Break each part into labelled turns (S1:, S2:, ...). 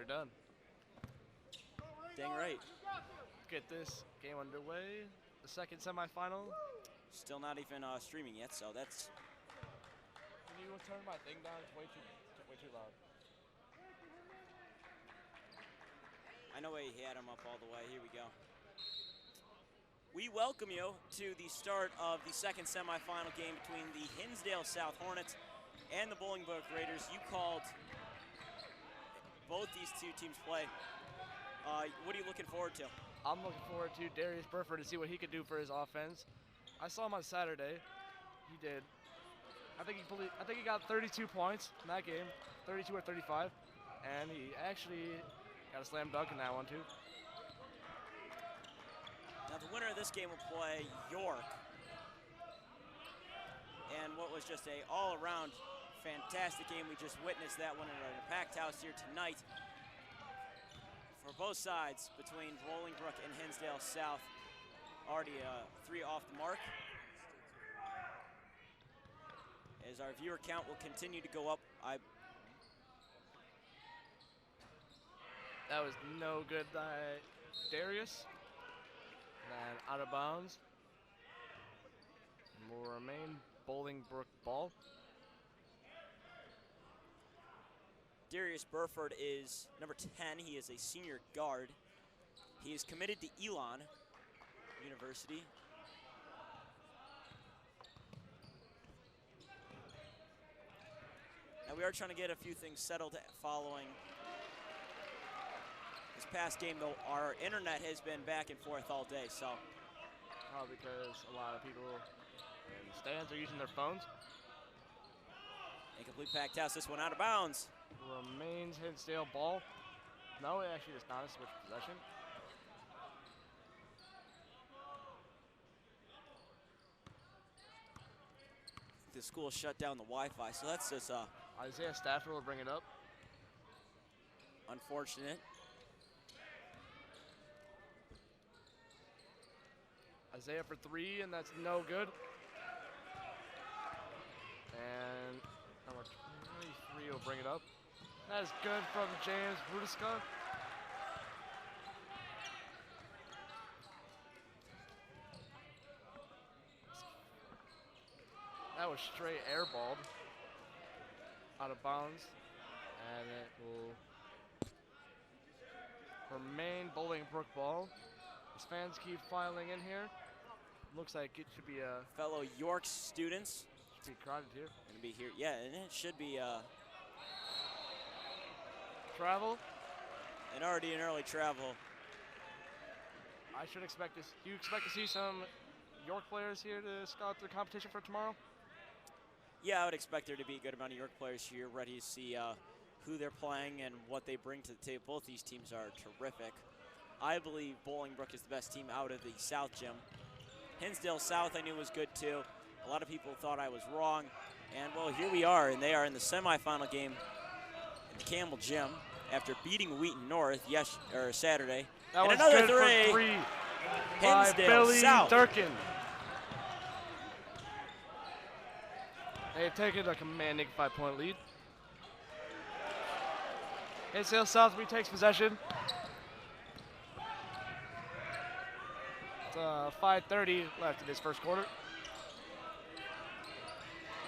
S1: We're done.
S2: Dang right.
S1: Get this game underway. The second semifinal.
S2: Still not even streaming yet, so that's.
S1: Can you turn my thing down? It's way too loud.
S2: I know he had him up all the way. Here we go. We welcome you to the start of the second semifinal game between the Hinsdale South Hornets and the Bolingbrook Raiders. You called both these two teams play. What are you looking forward to?
S1: I'm looking forward to Darius Burford to see what he could do for his offense. I saw him on Saturday. He did. I think he got 32 points in that game, 32 or 35, and he actually got a slam dunk in that one too.
S2: Now the winner of this game will play York. And what was just a all-around fantastic game. We just witnessed that one in a packed house here tonight. For both sides, between Bolingbrook and Hinsdale South, already 3 off the mark. As our viewer count will continue to go up,
S1: that was no good by Darius. And out of bounds. And will remain Bolingbrook ball.
S2: Darius Burford is number 10. He is a senior guard. He is committed to Elon University. Now we are trying to get a few things settled following this past game, though our internet has been back and forth all day, so.
S1: Probably because a lot of people in the stands are using their phones.
S2: A complete packed house, this one out of bounds.
S1: Remains Hinsdale ball. No, it actually does not switch possession.
S2: The school shut down the Wi-Fi, so that's just
S1: Isaiah Stafford will bring it up.
S2: Unfortunate.
S1: Isaiah for 3, and that's no good. And number 23 will bring it up. That is good from James Rudiska. That was straight airballed out of bounds, and it will remain Bolingbrook ball. As fans keep filing in here, looks like it should be a
S2: fellow York students.
S1: Should be crowded here.
S2: Gonna be here, yeah, and it should be
S1: travel.
S2: And already an early travel.
S1: I should expect this. Do you expect to see some York players here to scout the competition for tomorrow?
S2: Yeah, I would expect there to be a good amount of York players here ready to see who they're playing and what they bring to the table. Both these teams are terrific. I believe Bolingbrook is the best team out of the South Gym. Hinsdale South I knew was good too. A lot of people thought I was wrong. And well, here we are, and they are in the semifinal game at the Campbell Gym after beating Wheaton North Saturday.
S1: That
S2: and
S1: was
S2: another
S1: good
S2: three.
S1: By
S2: Hinsdale
S1: Billy
S2: South.
S1: Durkin. They have taken a commanding 5-point lead. Hinsdale South retakes possession. It's 5:30 left in this first quarter.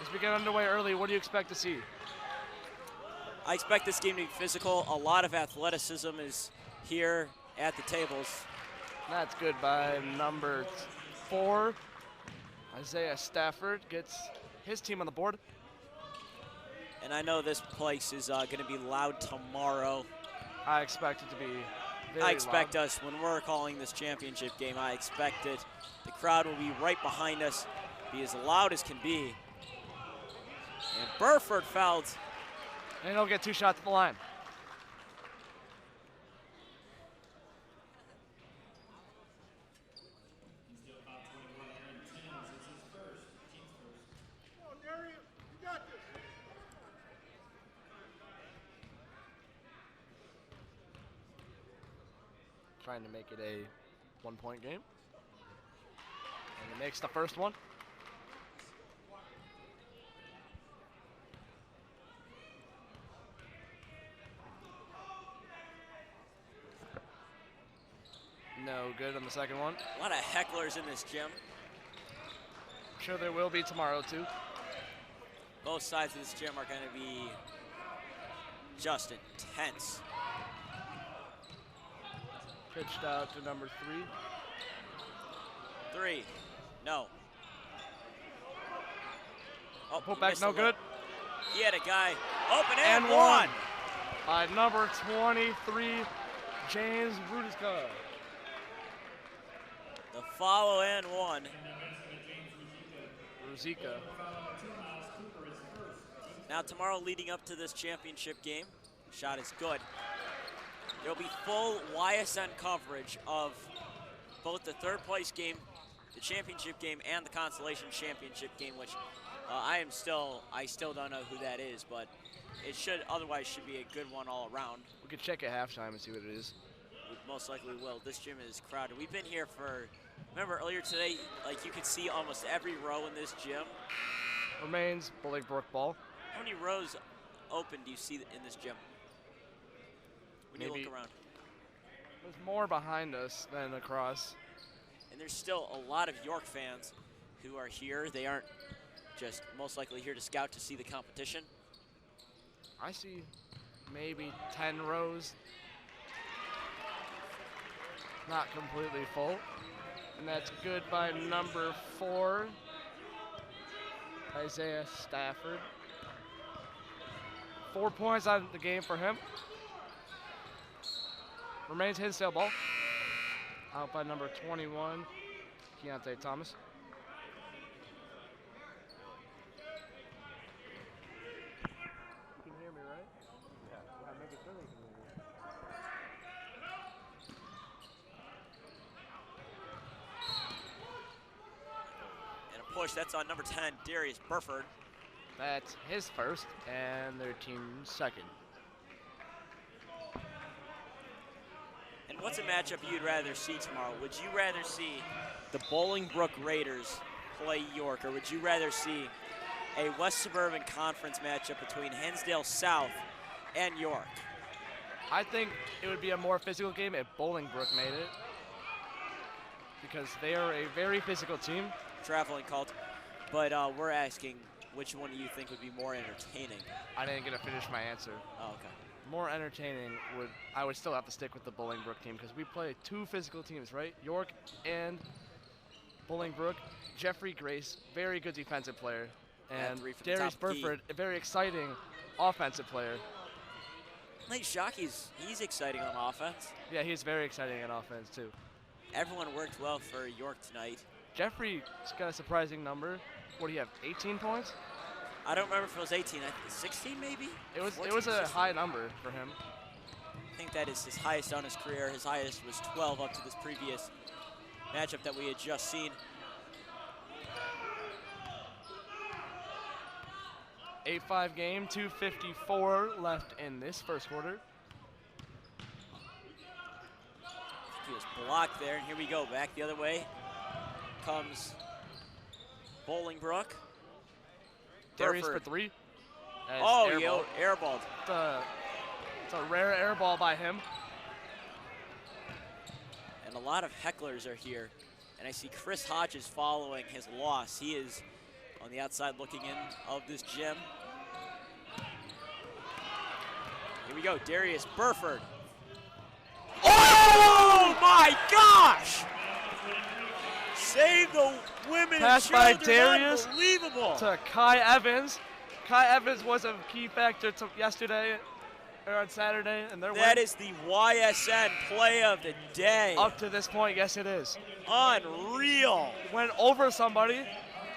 S1: As we get underway early, what do you expect to see?
S2: I expect this game to be physical. A lot of athleticism is here at the tables.
S1: That's good by number 4. Isaiah Stafford gets his team on the board.
S2: And I know this place is going to be loud tomorrow.
S1: I expect it to be very
S2: I expect
S1: loud.
S2: us, when we're calling this championship game, I expect it. The crowd will be right behind us, be as loud as can be. And Burford fouled.
S1: And he'll get 2 shots at the line. Trying to make it a 1-point game. And he makes the first one. No good on the second one.
S2: A lot of hecklers in this gym.
S1: I'm sure there will be tomorrow, too.
S2: Both sides of this gym are going to be just intense.
S1: Pitched out to number 3.
S2: 3. No. Oh,
S1: Put back, no good.
S2: He had a guy open
S1: And
S2: one.
S1: By number 23, James Rudiska.
S2: The follow and one.
S1: Ruzika.
S2: Now tomorrow leading up to this championship game, shot is good. There will be full YSN coverage of both the third place game, the championship game, and the consolation championship game, which I still don't know who that is, but it otherwise should be a good one all around.
S1: We could check at halftime and see what it is.
S2: We most likely will. This gym is crowded. We've been here for, remember earlier today, like you could see almost every row in this gym.
S1: Remains Bolingbrook ball.
S2: How many rows open do you see in this gym? When you look around.
S1: There's more behind us than across.
S2: And there's still a lot of York fans who are here. They aren't just most likely here to scout to see the competition.
S1: I see maybe 10 rows. Not completely full. And that's good by number 4, Isaiah Stafford. 4 points on the game for him. Remains Hinsdale ball. Out by number 21, Keontae Thomas. You can hear me, right? Yeah. Make it sure they can hear you.
S2: And a push, that's on number 10, Darius Burford.
S1: That's his first, and their team's second.
S2: And what's a matchup you'd rather see tomorrow? Would you rather see the Bolingbrook Raiders play York, or would you rather see a West Suburban Conference matchup between Hinsdale South and York?
S1: I think it would be a more physical game if Bolingbrook made it, because they are a very physical team.
S2: Traveling called, but we're asking which one do you think would be more entertaining?
S1: I didn't get to finish my answer.
S2: Oh, okay.
S1: More entertaining I would still have to stick with the Bolingbrook team because we play 2 physical teams, right? York and Bolingbrook. Jeffrey Grace, very good defensive player, and Darius Burford, a very exciting offensive player.
S2: Nate Shockey's, he's exciting on offense.
S1: Yeah, he's very exciting on offense too.
S2: Everyone worked well for York tonight.
S1: Jeffrey's got a surprising number. What do you have? 18 points?
S2: I don't remember if it was 18. 16 maybe?
S1: It was
S2: 14,
S1: a
S2: 16.
S1: high number for him.
S2: I think that is his highest on his career. His highest was 12 up to this previous matchup that we had just seen.
S1: 8-5 game, 2:54 left in this first quarter.
S2: He was blocked there, and here we go. Back the other way comes Bolingbrook.
S1: Darius for 3.
S2: Oh, he airballed.
S1: It's a rare air ball by him.
S2: And a lot of hecklers are here. And I see Chris Hodges following his loss. He is on the outside looking in of this gym. Here we go, Darius Burford. Oh my gosh! Save the women
S1: Pass
S2: and
S1: by
S2: children,
S1: Darius
S2: unbelievable.
S1: to Kai Evans. Kai Evans was a key factor to yesterday, or on Saturday, and their win.
S2: That is the YSN play of the day.
S1: Up to this point, yes it is.
S2: Unreal.
S1: Went over somebody.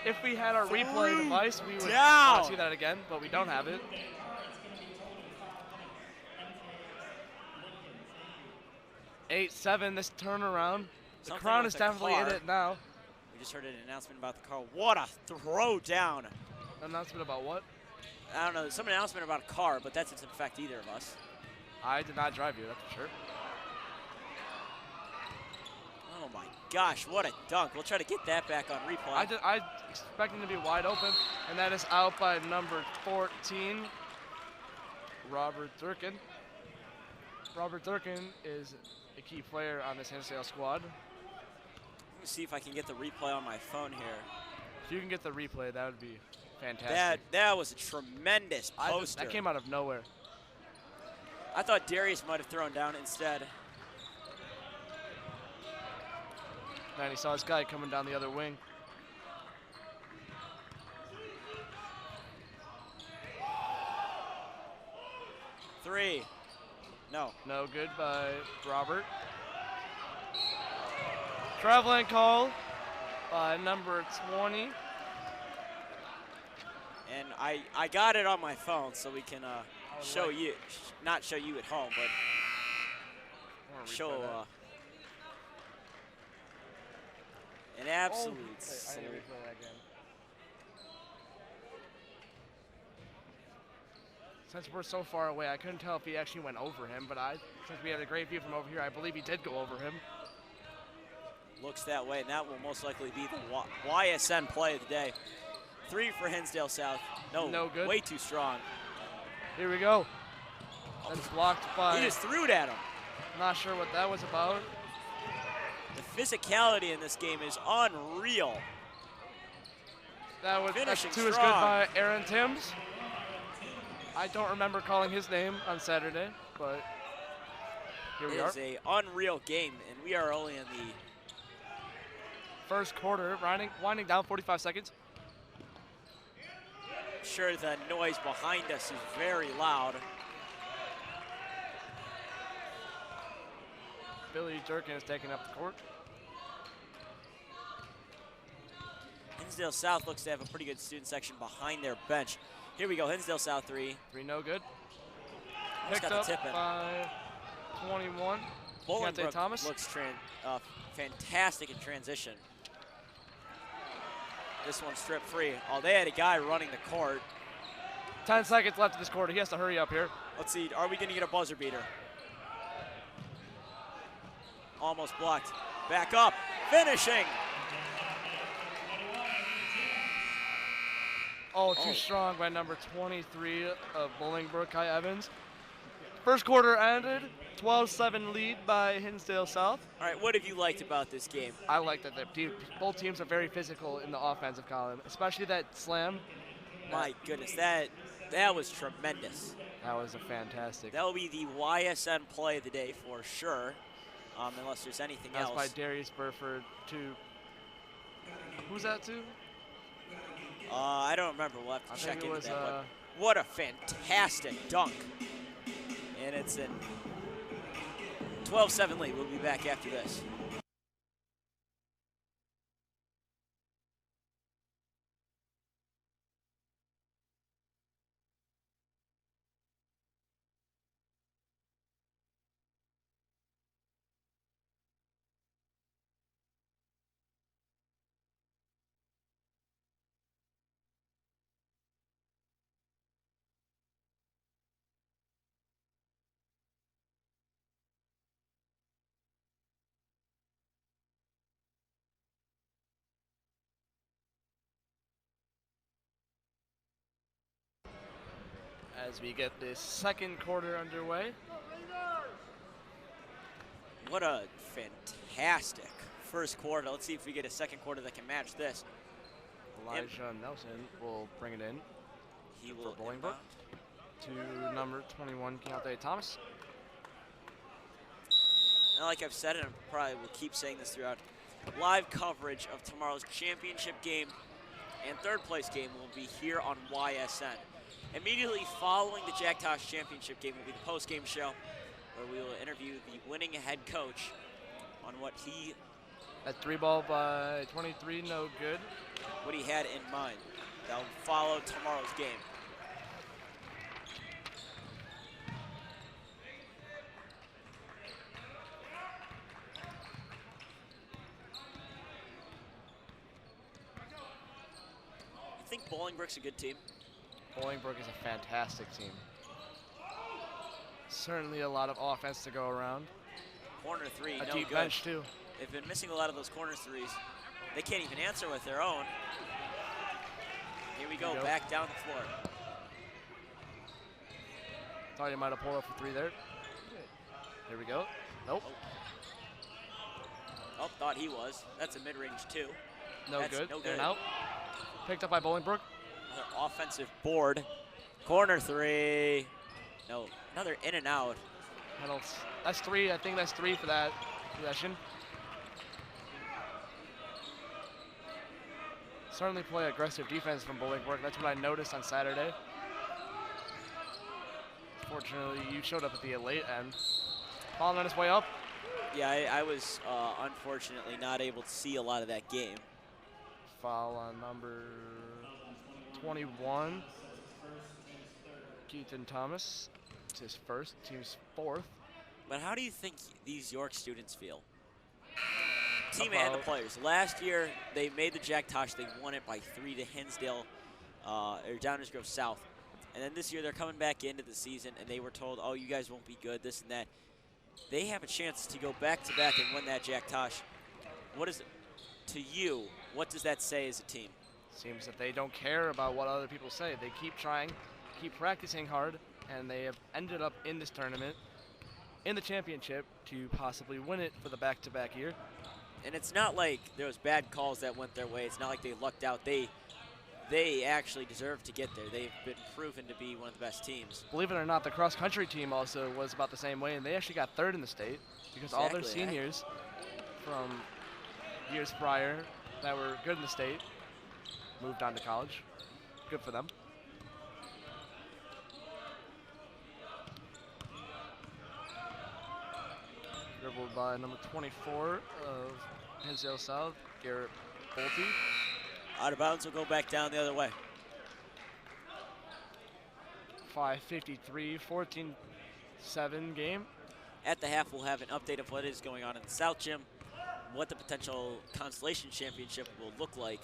S1: If we had our replay device, we would
S2: down.
S1: see that again, but we don't have it. (8-7) this turnaround. The crowd is definitely in it now.
S2: We just heard an announcement about the car. What a throw down.
S1: Announcement about what?
S2: I don't know. Some announcement about a car, but that doesn't affect either of us.
S1: I did not drive you, that's for sure.
S2: Oh my gosh, what a dunk. We'll try to get that back on replay.
S1: I expect him to be wide open, and that is out by number 14, Robert Durkin. Robert Durkin is a key player on this Hinsdale squad.
S2: Let me see if I can get the replay on my phone here.
S1: If you can get the replay, that would be fantastic.
S2: That was a tremendous poster.
S1: That came out of nowhere.
S2: I thought Darius might have thrown down instead.
S1: Man, he saw this guy coming down the other wing.
S2: Three. No.
S1: No good by Robert. Traveling call by number 20.
S2: And I got it on my phone so we can show you, not show you at home, but show an absolute
S1: I need to replay that again. Since we're so far away, I couldn't tell if he actually went over him, but since we had a great view from over here, I believe he did go over him.
S2: Looks that way, and that will most likely be the YSN play of the day. 3 for Hinsdale South. No good. Way too strong.
S1: Here we go. That's blocked by...
S2: He just threw it at him.
S1: Not sure what that was about.
S2: The physicality in this game is unreal.
S1: That's 2 is good by Aaron Timms. I don't remember calling his name on Saturday, but here we are.
S2: It is an unreal game, and we are only in the
S1: first quarter, winding down 45 seconds.
S2: Sure, the noise behind us is very loud.
S1: Billy Durkin is taking up the court.
S2: Hinsdale South looks to have a pretty good student section behind their bench. Here we go, Hinsdale South 3.
S1: 3 no good. Picked up by 21.
S2: Bolingbrook
S1: Thomas
S2: looks fantastic in transition. This one's strip free. Oh, they had a guy running the court.
S1: 10 seconds left of this quarter. He has to hurry up here.
S2: Let's see, are we gonna get a buzzer beater? Almost blocked. Back up, finishing.
S1: Oh, too strong by number 23 of Bolingbrook, Kai Evans. First quarter ended, 12-7 lead by Hinsdale South.
S2: All right, what have you liked about this game?
S1: I like that both teams are very physical in the offensive column, especially that slam.
S2: My goodness, that was tremendous.
S1: That was a fantastic.
S2: That will be the YSN play of the day for sure, unless there's anything else.
S1: That's by Darius Burford to, who's that to?
S2: I don't remember. We'll have to check into that. But what a fantastic dunk. And it's a 12-7 lead. We'll be back after this.
S1: As we get this second quarter underway.
S2: What a fantastic first quarter. Let's see if we get a second quarter that can match this.
S1: Elijah Nelson will bring it in.
S2: He will
S1: for Bolingbrook to number 21, Keontae Thomas.
S2: And like I've said, and I probably will keep saying this throughout, live coverage of tomorrow's championship game and third place game will be here on YSN. Immediately following the Jack Tosh Championship game will be the post-game show, where we will interview the winning head coach on what he...
S1: That 3 ball by 23, no good.
S2: What he had in mind. That'll follow tomorrow's game. You think Bolingbrook's a good team?
S1: Bolingbrook is a fantastic team. Certainly a lot of offense to go around.
S2: Corner 3,
S1: a
S2: no
S1: deep
S2: good.
S1: bench too.
S2: They've been missing a lot of those corner 3s. They can't even answer with their own. Here we go, back down the floor.
S1: Thought he might have pulled up for 3 there. Here we go. Nope.
S2: Oh, thought he was. That's a mid-range two.
S1: No
S2: That's
S1: good.
S2: no
S1: In
S2: good.
S1: and out. Picked up by Bolingbrook.
S2: Another offensive board. Corner three. No, another in and out.
S1: That's three. I think that's three for that possession. Certainly play aggressive defense from Bolingbrook. That's what I noticed on Saturday. Fortunately, you showed up at the late end. Falling on his way up.
S2: Yeah, I was unfortunately not able to see a lot of that game.
S1: Foul on number 21. Keaton Thomas. It's his first, team's fourth.
S2: But how do you think these York students feel? Team and the players. Last year, they made the Jack Tosh. They won it by 3 to Hinsdale, or Downers Grove South. And then this year, they're coming back into the season, and they were told, oh, you guys won't be good, this and that. They have a chance to go back-to-back and win that Jack Tosh. What is it, to you, what does that say as a team?
S1: Seems that they don't care about what other people say. They keep trying, keep practicing hard, and they have ended up in this tournament, in the championship, to possibly win it for the back-to-back year.
S2: And it's not like there was bad calls that went their way. It's not like they lucked out. They actually deserve to get there. They've been proven to be one of the best teams.
S1: Believe it or not, the cross-country team also was about the same way, and they actually got third in the state because all their seniors from years prior that were good in the state moved on to college. Good for them. Dribbled by number 24 of Hinsdale South, Garrett Bolte.
S2: Out of bounds will go back down the other way.
S1: 5:53, 14-7 game.
S2: At the half, we'll have an update of what is going on in the South Gym, what the potential Constellation Championship will look like.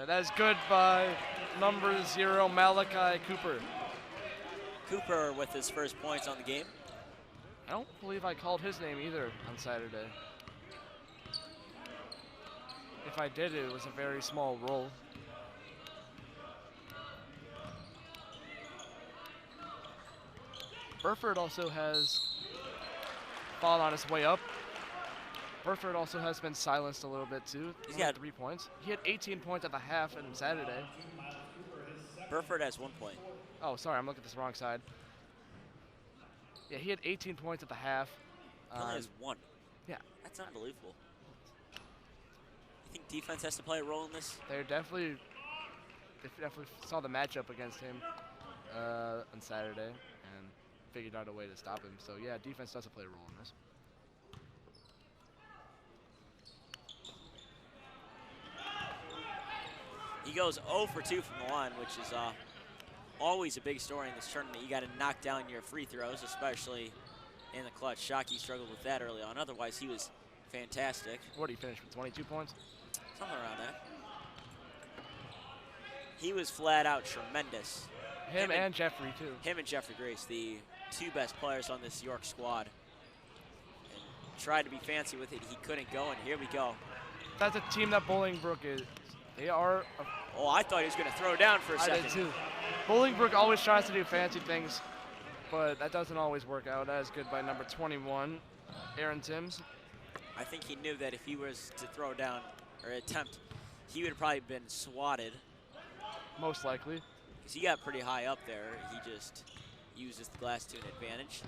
S1: That's good by number 0, Malachi Cooper.
S2: Cooper with his first points on the game.
S1: I don't believe I called his name either on Saturday. If I did, it was a very small roll. Burford also has fallen on his way up. Burford also has been silenced a little bit too. He's got 3 points. He had 18 points at the half on Saturday.
S2: Burford has 1 point.
S1: Oh, sorry, I'm looking at this wrong side. Yeah, he had 18 points at the half.
S2: He only has 1.
S1: Yeah.
S2: That's unbelievable. You think defense has to play a role in this?
S1: They definitely saw the matchup against him on Saturday and figured out a way to stop him. So yeah, defense does play a role in this.
S2: He goes 0 for 2 from the line, which is always a big story in this tournament. You got to knock down your free throws, especially in the clutch. Shockey struggled with that early on. Otherwise, he was fantastic.
S1: What did he finish with, 22 points?
S2: Something around that. He was flat out tremendous.
S1: Him and Jeffrey, too.
S2: Him and Jeffrey Grace, the 2 best players on this York squad. And tried to be fancy with it. He couldn't go, and here we go.
S1: That's a team that Bolingbrook is. They are.
S2: Oh, I thought he was going to throw down for a second.
S1: I did, too. Bolingbrook always tries to do fancy things, but that doesn't always work out. That is good by number 21, Aaron Timms.
S2: I think he knew that if he was to throw down or attempt, he would have probably been swatted.
S1: Most likely.
S2: Because he got pretty high up there. He just uses the glass to an advantage.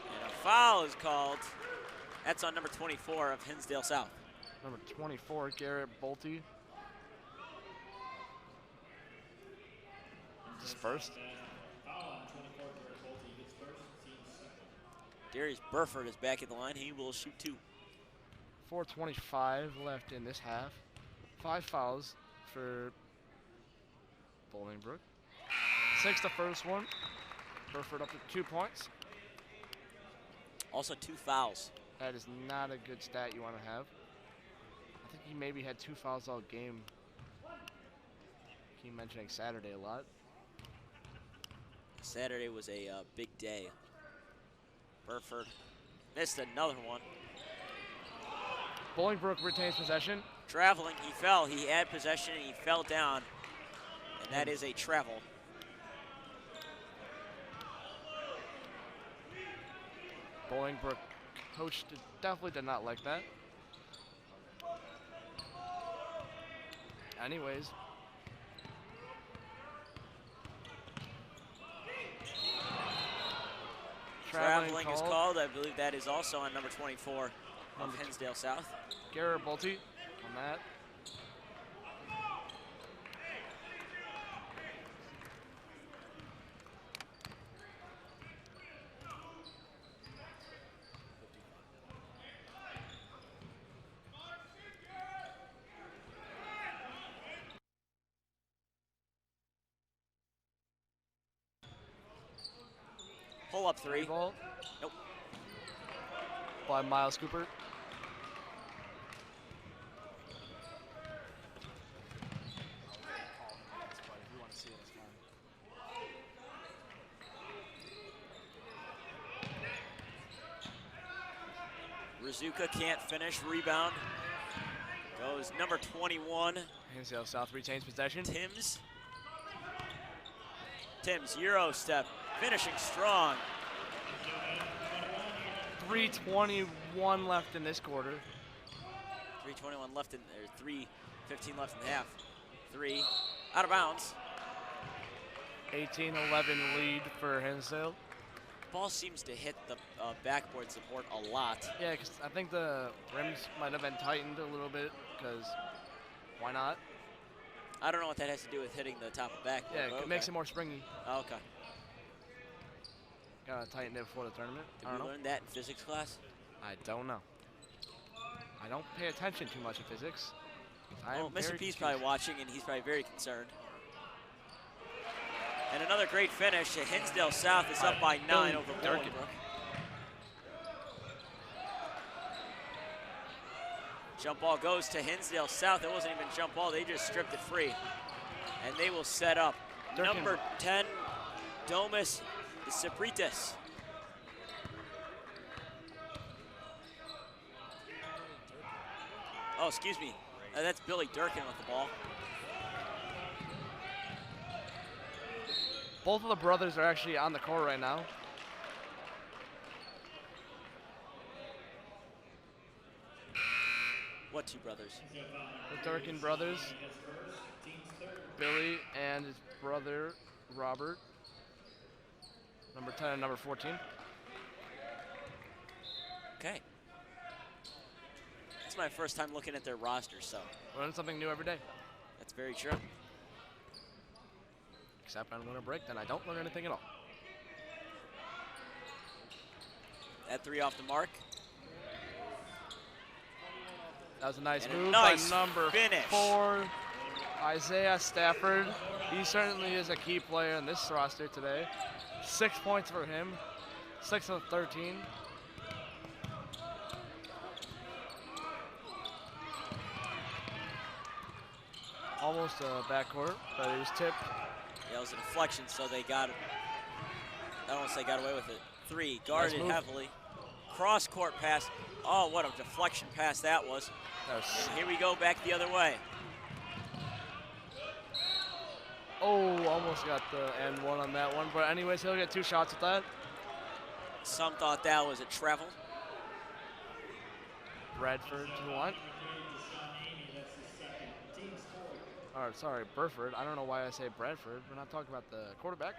S2: And a foul is called. That's on number 24 of Hinsdale South.
S1: Number 24, Garrett Bolte. Dispersed.
S2: Darius Burford is back at the line. He will shoot 2.
S1: 4:25 left in this half. 5 fouls for Bolingbrook. 6 the first one. Burford up to 2 points.
S2: Also 2 fouls.
S1: That is not a good stat you want to have. I think he maybe had 2 fouls all game. Keep mentioning Saturday a lot.
S2: Saturday was a big day. Burford missed another one.
S1: Bolingbrook retains possession.
S2: Traveling, he fell. He had possession and he fell down. And that is a travel.
S1: Bolingbrook coach definitely did not like that. Anyways.
S2: Traveling is called. I believe that is also on number 24 of Hinsdale South.
S1: Garrett Bolte on that.
S2: Pull up three.
S1: Ball.
S2: Nope.
S1: By Miles Cooper.
S2: Rizuka can't finish. Rebound goes number 21.
S1: Hinsdale South retains possession.
S2: Timms, Euro step, finishing strong.
S1: 3:21 left in this quarter.
S2: 3:21 left in there, 3:15 left in the half. Three, out of bounds.
S1: 18-11 lead for Hinsdale.
S2: Ball seems to hit the backboard support a lot.
S1: Yeah, because I think the rims might have been tightened a little bit, because why not?
S2: I don't know what that has to do with hitting the top of the backboard.
S1: Yeah, it makes it more springy.
S2: Oh, okay.
S1: Gotta tighten it before the tournament.
S2: Did we learn that in physics class?
S1: I don't know. I don't pay attention too much in physics.
S2: Well, Mr. P's probably watching, and he's probably very concerned. And another great finish. Hinsdale South is up by 9 over Bolingbrook. Jump ball goes to Hinsdale South. It wasn't even jump ball. They just stripped it free. And they will set up number 10, Domus Sapritis. Oh, excuse me. That's Billy Durkin with the ball.
S1: Both of the brothers are actually on the court right now.
S2: What two brothers?
S1: The Durkin brothers. Billy and his brother, Robert. Number 10 and number 14.
S2: Okay. It's my first time looking at their roster, so.
S1: Learn something new every day.
S2: That's very true.
S1: Except on winter break, then I don't learn anything at all.
S2: That three off the mark.
S1: That was a nice
S2: and
S1: move
S2: nice
S1: by number
S2: finish.
S1: 4, Isaiah Stafford. He certainly is a key player in this roster today. 6 points for him, 6 of 13. Almost a backcourt, but it was tipped.
S2: Yeah, it was a deflection, so they got it. I don't want to say got away with it. Three, guarded heavily. Cross-court pass. Oh, what a deflection pass that was. And here we go back the other way.
S1: Oh, almost got the and one on that one. But anyways, he'll get 2 shots at that.
S2: Some thought that was a travel.
S1: Bradford to one. Or sorry, Burford. I don't know why I say Bradford. We're not talking about the quarterback.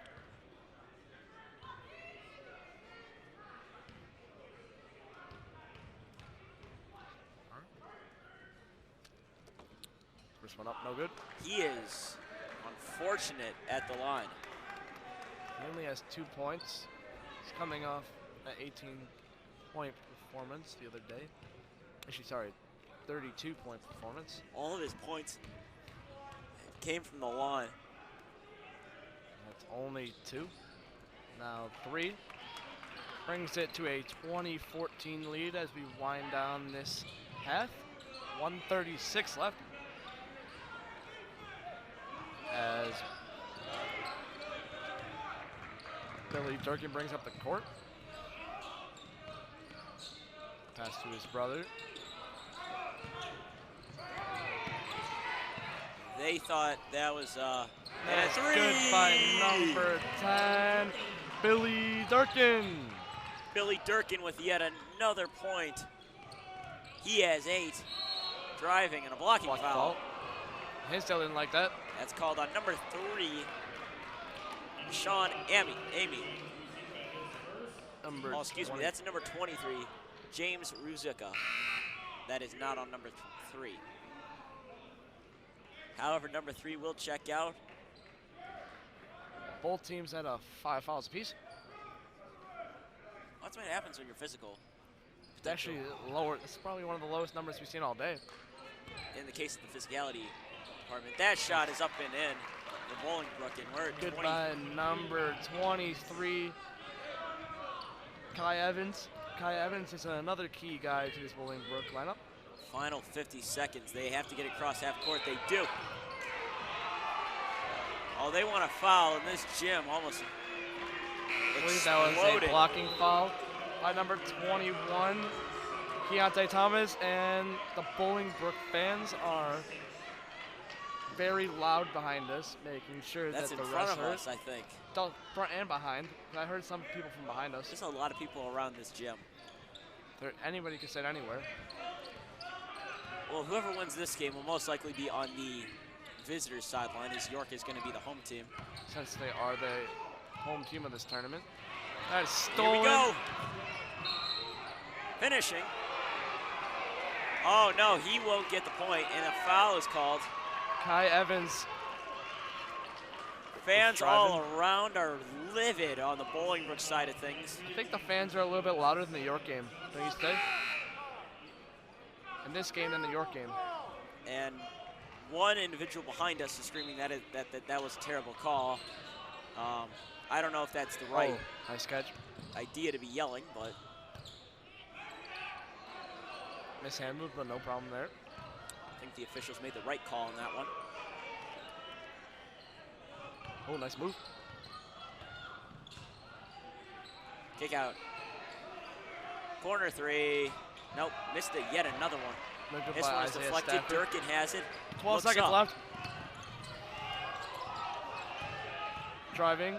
S1: First one up, no good.
S2: He is unfortunate at the line.
S1: He only has 2 points. He's coming off an 18-point performance the other day. Actually, sorry, 32-point performance.
S2: All of his points came from the line.
S1: That's only 2. Now 3. Brings it to a 20-14 lead as we wind down this half. 1:36 left. As Billy Durkin brings up the court. Pass to his brother.
S2: They thought that was a
S1: three. Good by number 10, Billy Durkin.
S2: Billy Durkin with yet another point. He has 8. Driving and a blocking foul.
S1: Hinsdale didn't like that.
S2: That's called on number 3, Sean Amy.
S1: Number
S2: excuse
S1: 20.
S2: me, that's number 23, James Ruzica. That is not on number 3. However, number 3 will check out.
S1: Both teams had 5 fouls apiece.
S2: That's what happens when you're physical.
S1: It's actually lower. It's probably one of the lowest numbers we've seen all day.
S2: In the case of the physicality department, that shot is up and in for Bolingbrook, and we're at 20.
S1: Goodbye, number 23, Kai Evans. Kai Evans is another key guy to this Bolingbrook lineup.
S2: Final 50 seconds. They have to get across half court. They do. Oh, they want a foul in this gym. Almost
S1: I believe that was a blocking foul by number 21, Keontae Thomas, and the Bolingbrook fans are very loud behind us, making sure
S2: that's
S1: that
S2: in
S1: the
S2: front
S1: rest
S2: of us, I think.
S1: Front and behind. I heard some people from behind us.
S2: There's a lot of people around this gym.
S1: Anybody could sit anywhere.
S2: Well, whoever wins this game will most likely be on the visitors' sideline, as York is going to be the home team.
S1: Since they are the home team of this tournament. That is stolen.
S2: Here we go. Finishing. Oh, no, he won't get the point, and a foul is called.
S1: Kai Evans.
S2: Fans all around are livid on the Bolingbrook side of things.
S1: I think the fans are a little bit louder than the York game, don't you say? In this game than the York game.
S2: And one individual behind us is screaming that was a terrible call. I don't know if that's the right
S1: nice catch.
S2: idea to be yelling, but
S1: mishandled, but no problem there.
S2: I think the officials made the right call on that one.
S1: Oh, nice move.
S2: Kick out. Corner 3. Nope, missed it. Yet another one. This one is deflected. Durkin has it.
S1: 12 seconds left. Driving.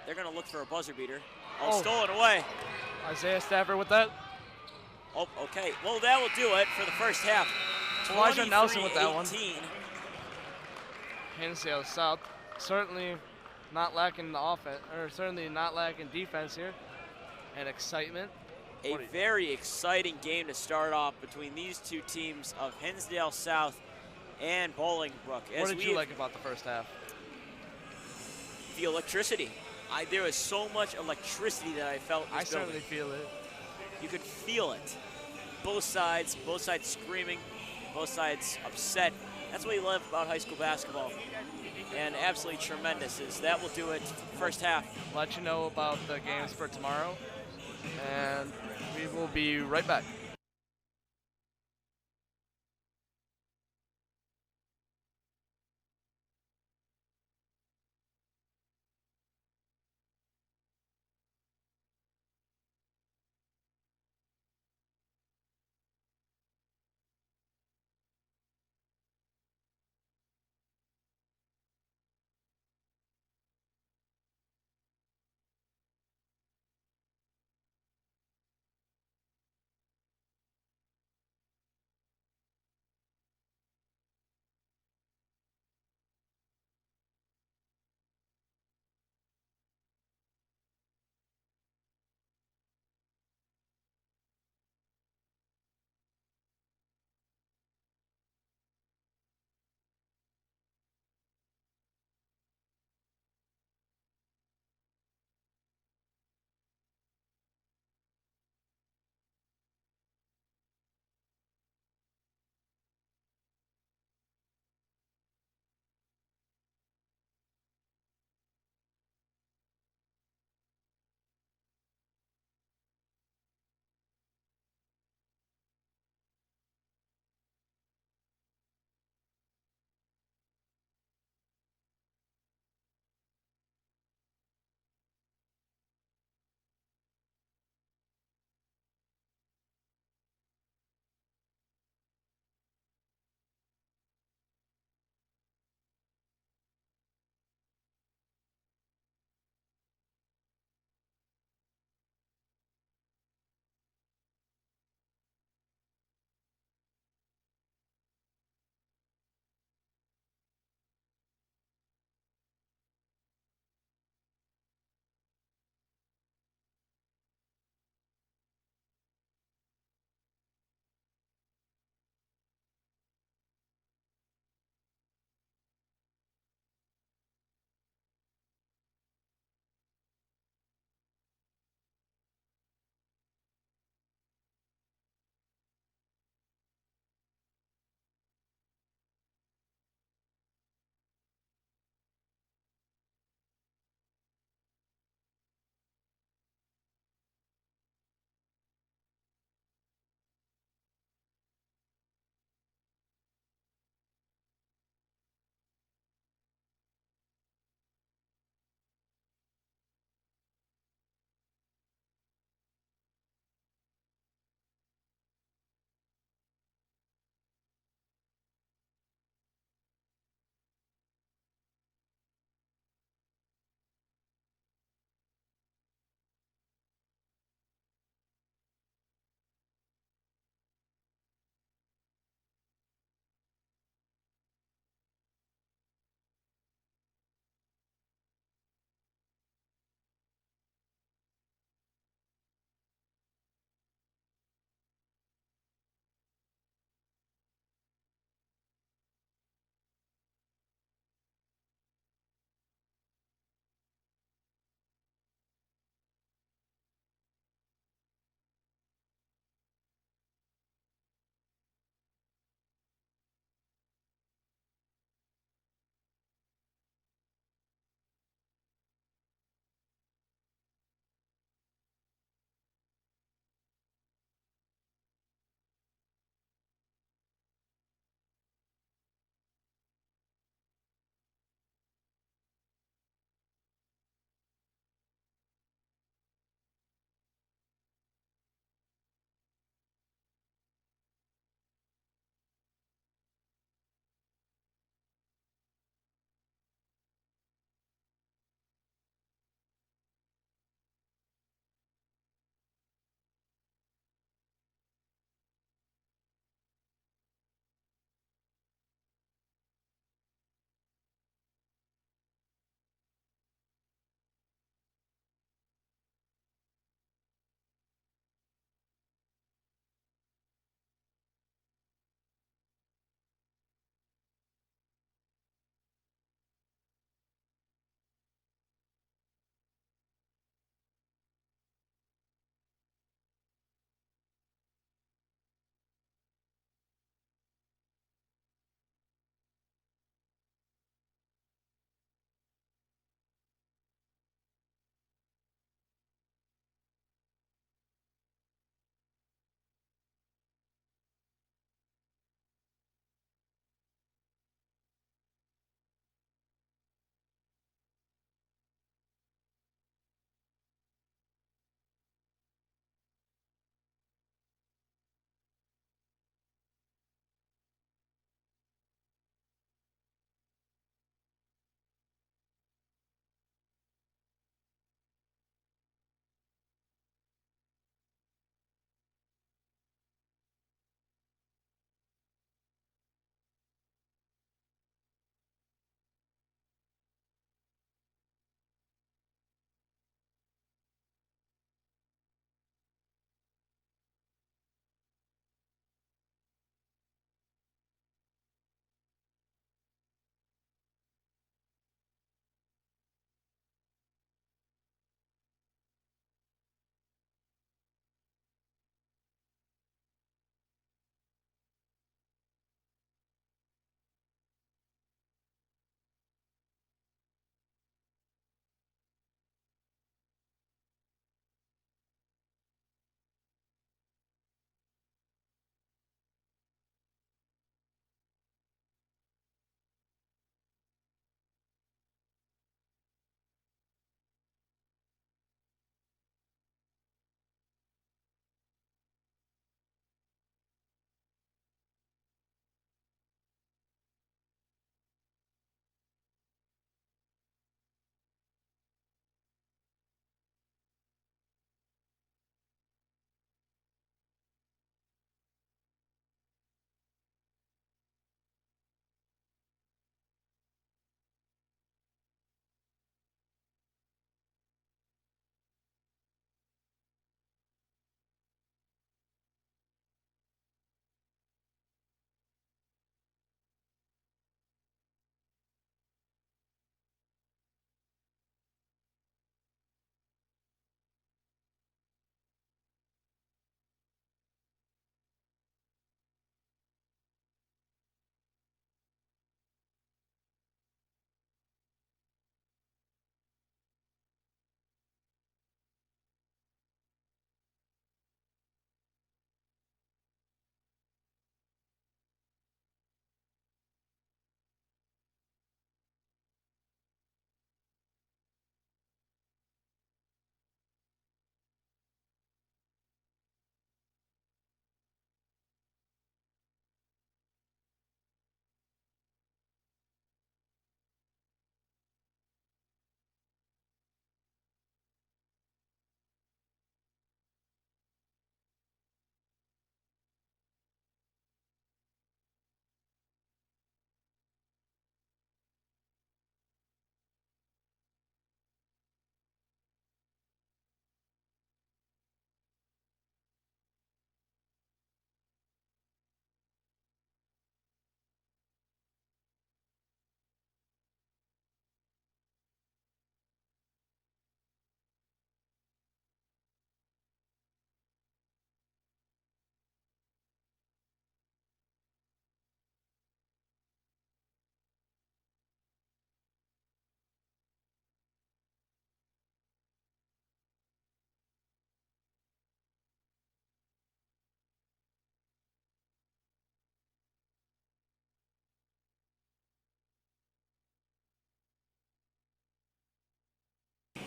S2: They're going to look for a buzzer beater. Oh, stolen away.
S1: Isaiah Stafford with that.
S2: Oh, okay. Well, that will do it for the first half.
S1: Elijah Nelson with that one.
S2: 18.
S1: Hinsdale South certainly not lacking the offense, or certainly not lacking defense here, and excitement.
S2: A very exciting game to start off between these two teams of Hinsdale South and Bolingbrook.
S1: What did you like about the first half?
S2: The electricity. There was so much electricity that I felt in this building.
S1: Certainly feel it.
S2: You could feel it. Both sides screaming, both sides upset. That's what you love about high school basketball. And absolutely tremendous. That will do it first half.
S1: Let you know about the games for tomorrow, and we will be right back.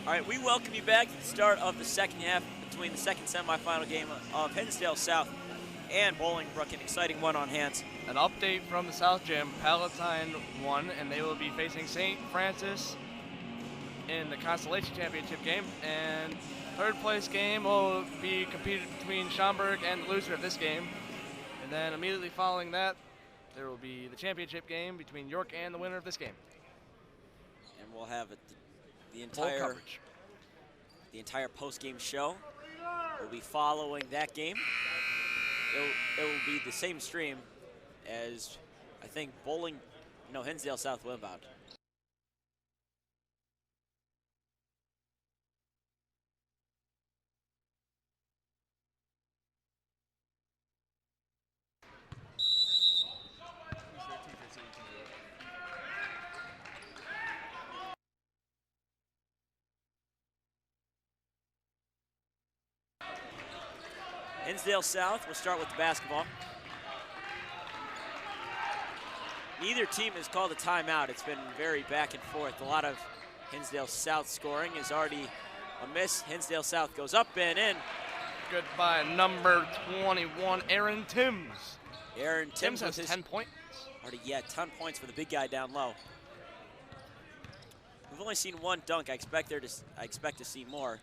S2: All right, we welcome you back to the start of the second half between the second semifinal game of Hinsdale South and Bolingbrook, an exciting one on hands.
S1: An update from the South Gym. Palatine won, and they will be facing St. Francis in the Constellation Championship game. And third place game will be competed between Schaumburg and the loser of this game. And then immediately following that, there will be the championship game between York and the winner of this game.
S2: And we'll have the
S1: Full coverage.
S2: The entire post-game show will be following that game. It will be the same stream as I think Hinsdale South will inbound. Hinsdale South will start with the basketball. Neither team has called a timeout. It's been very back and forth. A lot of Hinsdale South scoring is already a miss. Hinsdale South goes up and in.
S1: Good by number 21, Aaron Timms.
S2: Aaron Timms
S1: has 10 points.
S2: Already, 10 points for the big guy down low. We've only seen one dunk. I expect to see more.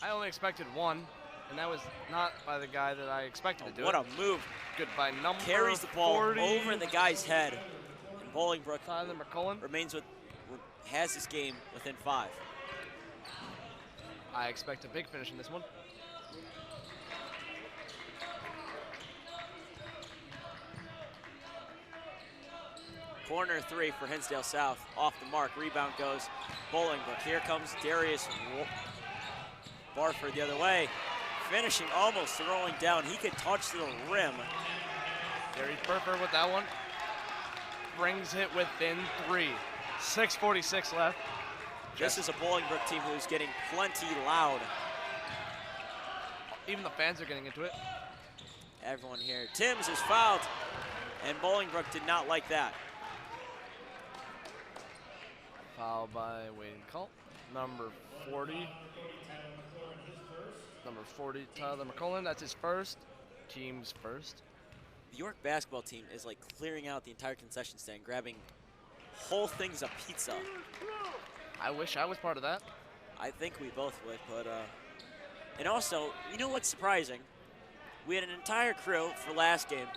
S1: I only expected one, and that was not by the guy that I expected to do
S2: What
S1: it.
S2: a move.
S1: Good by number
S2: Carries the ball
S1: 40.
S2: over the guy's head. And Bolingbrook
S1: Tyler McCullen
S2: has this game within 5.
S1: I expect a big finish in this one.
S2: Corner 3 for Hinsdale South. Off the mark. Rebound goes Bolingbrook. Here comes Darius Barford the other way. Finishing almost throwing down. He could touch the rim.
S1: Darius Barford with that one. Brings it within 3. 6:46 left.
S2: This is a Bolingbrook team who's getting plenty loud.
S1: Even the fans are getting into it.
S2: Everyone here. Timms is fouled, and Bolingbrook did not like that.
S1: Foul by Wayne Culp. Number 40. Number 40, Tyler McCullen. That's his first. Team's first.
S2: The York basketball team is like clearing out the entire concession stand, grabbing whole things of pizza.
S1: I wish I was part of that.
S2: I think we both would, but and also, you know what's surprising? We had an entire crew for last game,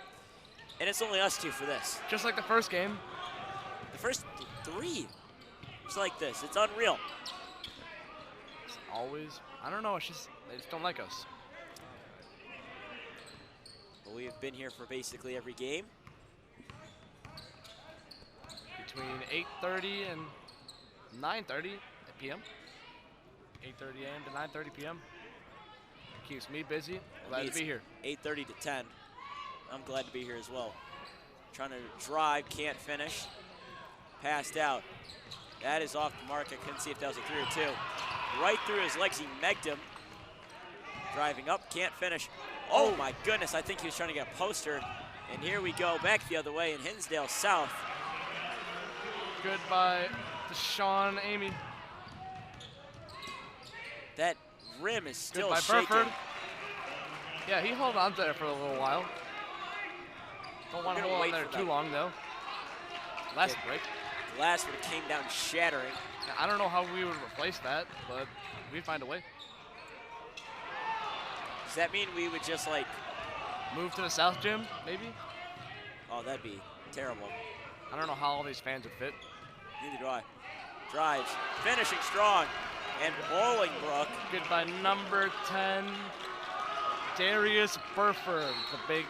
S2: and it's only us 2 for this.
S1: Just like the first game.
S2: The first 3. It's like this. It's unreal.
S1: It's always, I don't know, it's just, they just don't like us.
S2: But we have been here for basically every game.
S1: Between 8:30 and 9:30 p.m. 8:30 a.m. to 9:30 p.m. Keeps me busy. Glad to be here.
S2: 8:30 to 10. I'm glad to be here as well. Trying to drive, can't finish. Passed out. That is off the mark. I couldn't see if that was a 3 or 2. Right through his legs, he megged him. Driving up, can't finish. Oh my goodness, I think he was trying to get a poster. And here we go, back the other way in Hinsdale South.
S1: Good by Deshaun Amy.
S2: That rim is still
S1: Good by
S2: shaking.
S1: Burford. Yeah, he held on there for a little while. Don't want to hold on there too long, though. Last break.
S2: Glass would have came down shattering.
S1: I don't know how we would replace that, but we'd find a way.
S2: Does that mean we would just like
S1: move to the South Gym, maybe?
S2: Oh, that'd be terrible.
S1: I don't know how all these fans would fit.
S2: Neither do I. Drives, finishing strong, and Bolingbrook.
S1: Good by number 10, Darius Burford, the big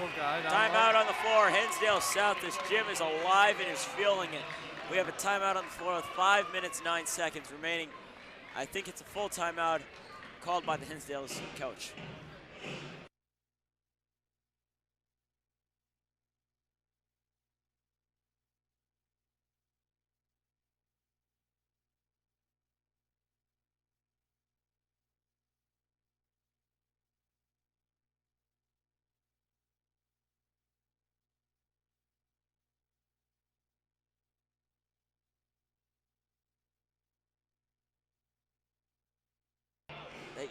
S1: old guy.
S2: Timeout on the floor. Hinsdale South, this gym is alive and is feeling it. We have a timeout on the floor with 5 minutes, 9 seconds remaining. I think it's a full timeout called by the Hinsdale's coach.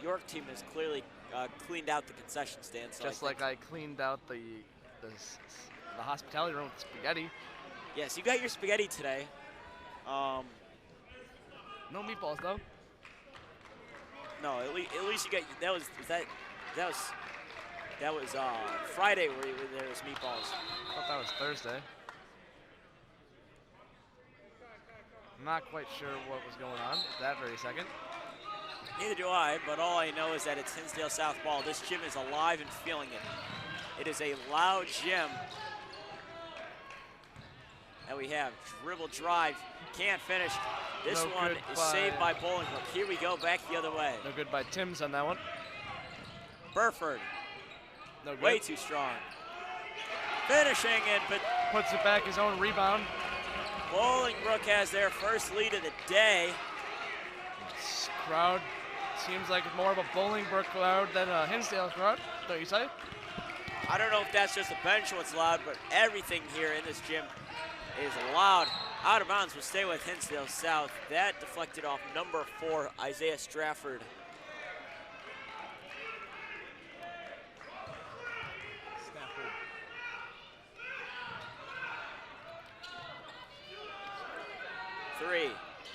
S2: York team has clearly cleaned out the concession stand. So
S1: Just like I cleaned out the hospitality room with spaghetti.
S2: Yes, you got your spaghetti today.
S1: No meatballs though.
S2: No, at least you got that was Friday where there was meatballs.
S1: I thought that was Thursday. I'm not quite sure what was going on at that very second.
S2: Neither do I, but all I know is that it's Hinsdale South ball. This gym is alive and feeling it. It is a loud gym that we have. Dribble drive, can't finish. This one is saved by Bolingbrook. Here we go, back the other way.
S1: No good by Timms on that one.
S2: Burford,
S1: no good.
S2: Way too strong. Finishing and
S1: puts it back, his own rebound.
S2: Bolingbrook has their first lead of the day.
S1: This crowd seems like more of a Bolingbrook crowd than a Hinsdale crowd, don't you say?
S2: I don't know if that's just the bench what's loud, but everything here in this gym is loud. Out of bounds will stay with Hinsdale South. That deflected off number 4, Isaiah Strafford. Three.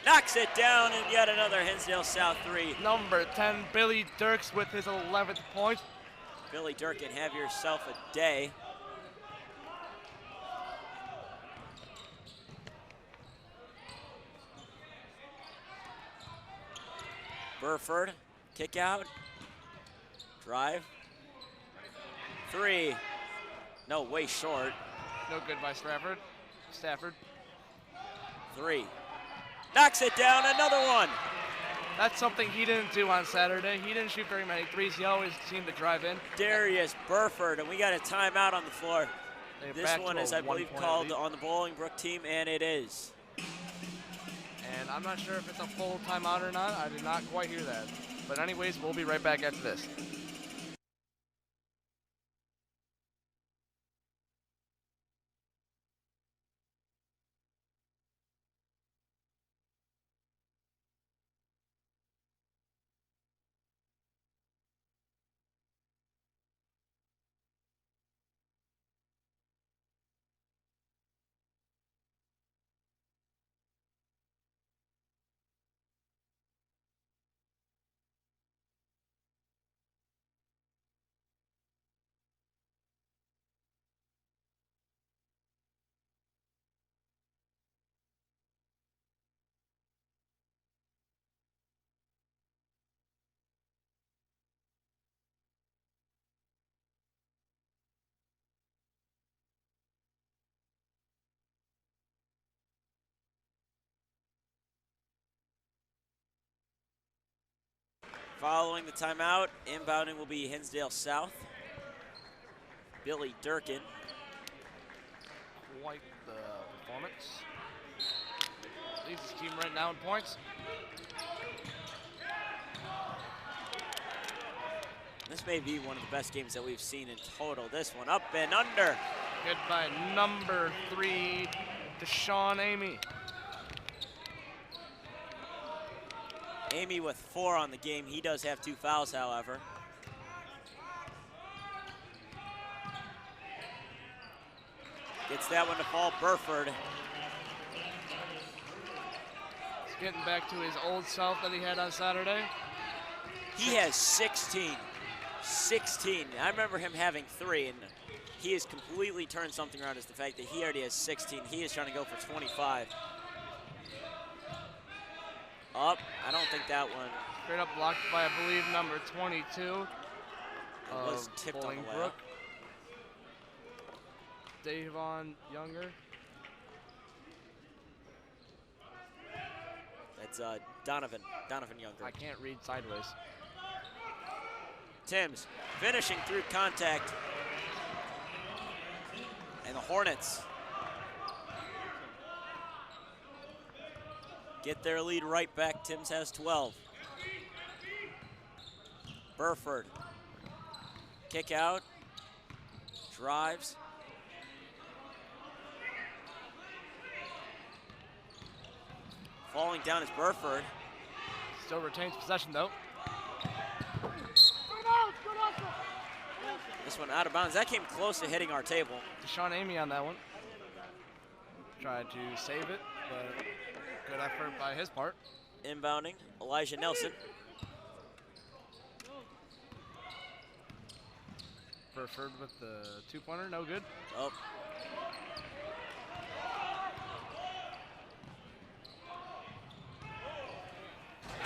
S2: Knocks it down, and yet another Hinsdale South 3.
S1: Number 10, Billy Dirks with his 11th point.
S2: Billy Durkin, have yourself a day. Burford, kick out, drive, 3. No, way short.
S1: No good by Stafford.
S2: 3. Knocks it down, another one.
S1: That's something he didn't do on Saturday. He didn't shoot very many threes. He always seemed to drive in.
S2: Darius Burford, and we got a timeout on the floor. This one is, I believe, called on the Bolingbrook team, and it is.
S1: And I'm not sure if it's a full timeout or not. I did not quite hear that. But anyways, we'll be right back after this.
S2: Following the timeout, inbounding will be Hinsdale South. Billy Durkin.
S1: Quite the performance. Leads his team right now in points.
S2: This may be one of the best games that we've seen in total. This one up and under.
S1: Good by number 3, Deshaun Amy.
S2: Amy with 4 on the game. He does have 2 fouls, however. Gets that one to fall. Burford.
S1: He's getting back to his old self that he had on Saturday.
S2: He has 16. 16. I remember him having 3, and he has completely turned something around. Is the fact that he already has 16. He is trying to go for 25. Up. I don't think that one.
S1: Straight up blocked by, I believe, number 22.
S2: Was tipped on the way.
S1: Davon Younger.
S2: That's Donovan Younger.
S1: I can't read sideways.
S2: Timms finishing through contact. And the Hornets get their lead right back. Timms has 12. Burford. Kick out. Drives. Falling down is Burford.
S1: Still retains possession though.
S2: This one out of bounds. That came close to hitting our table.
S1: Deshaun Amy on that one. Tried to save it, but good effort by his part.
S2: Inbounding, Elijah Nelson.
S1: Burford with the two-pointer, no good.
S2: Oh.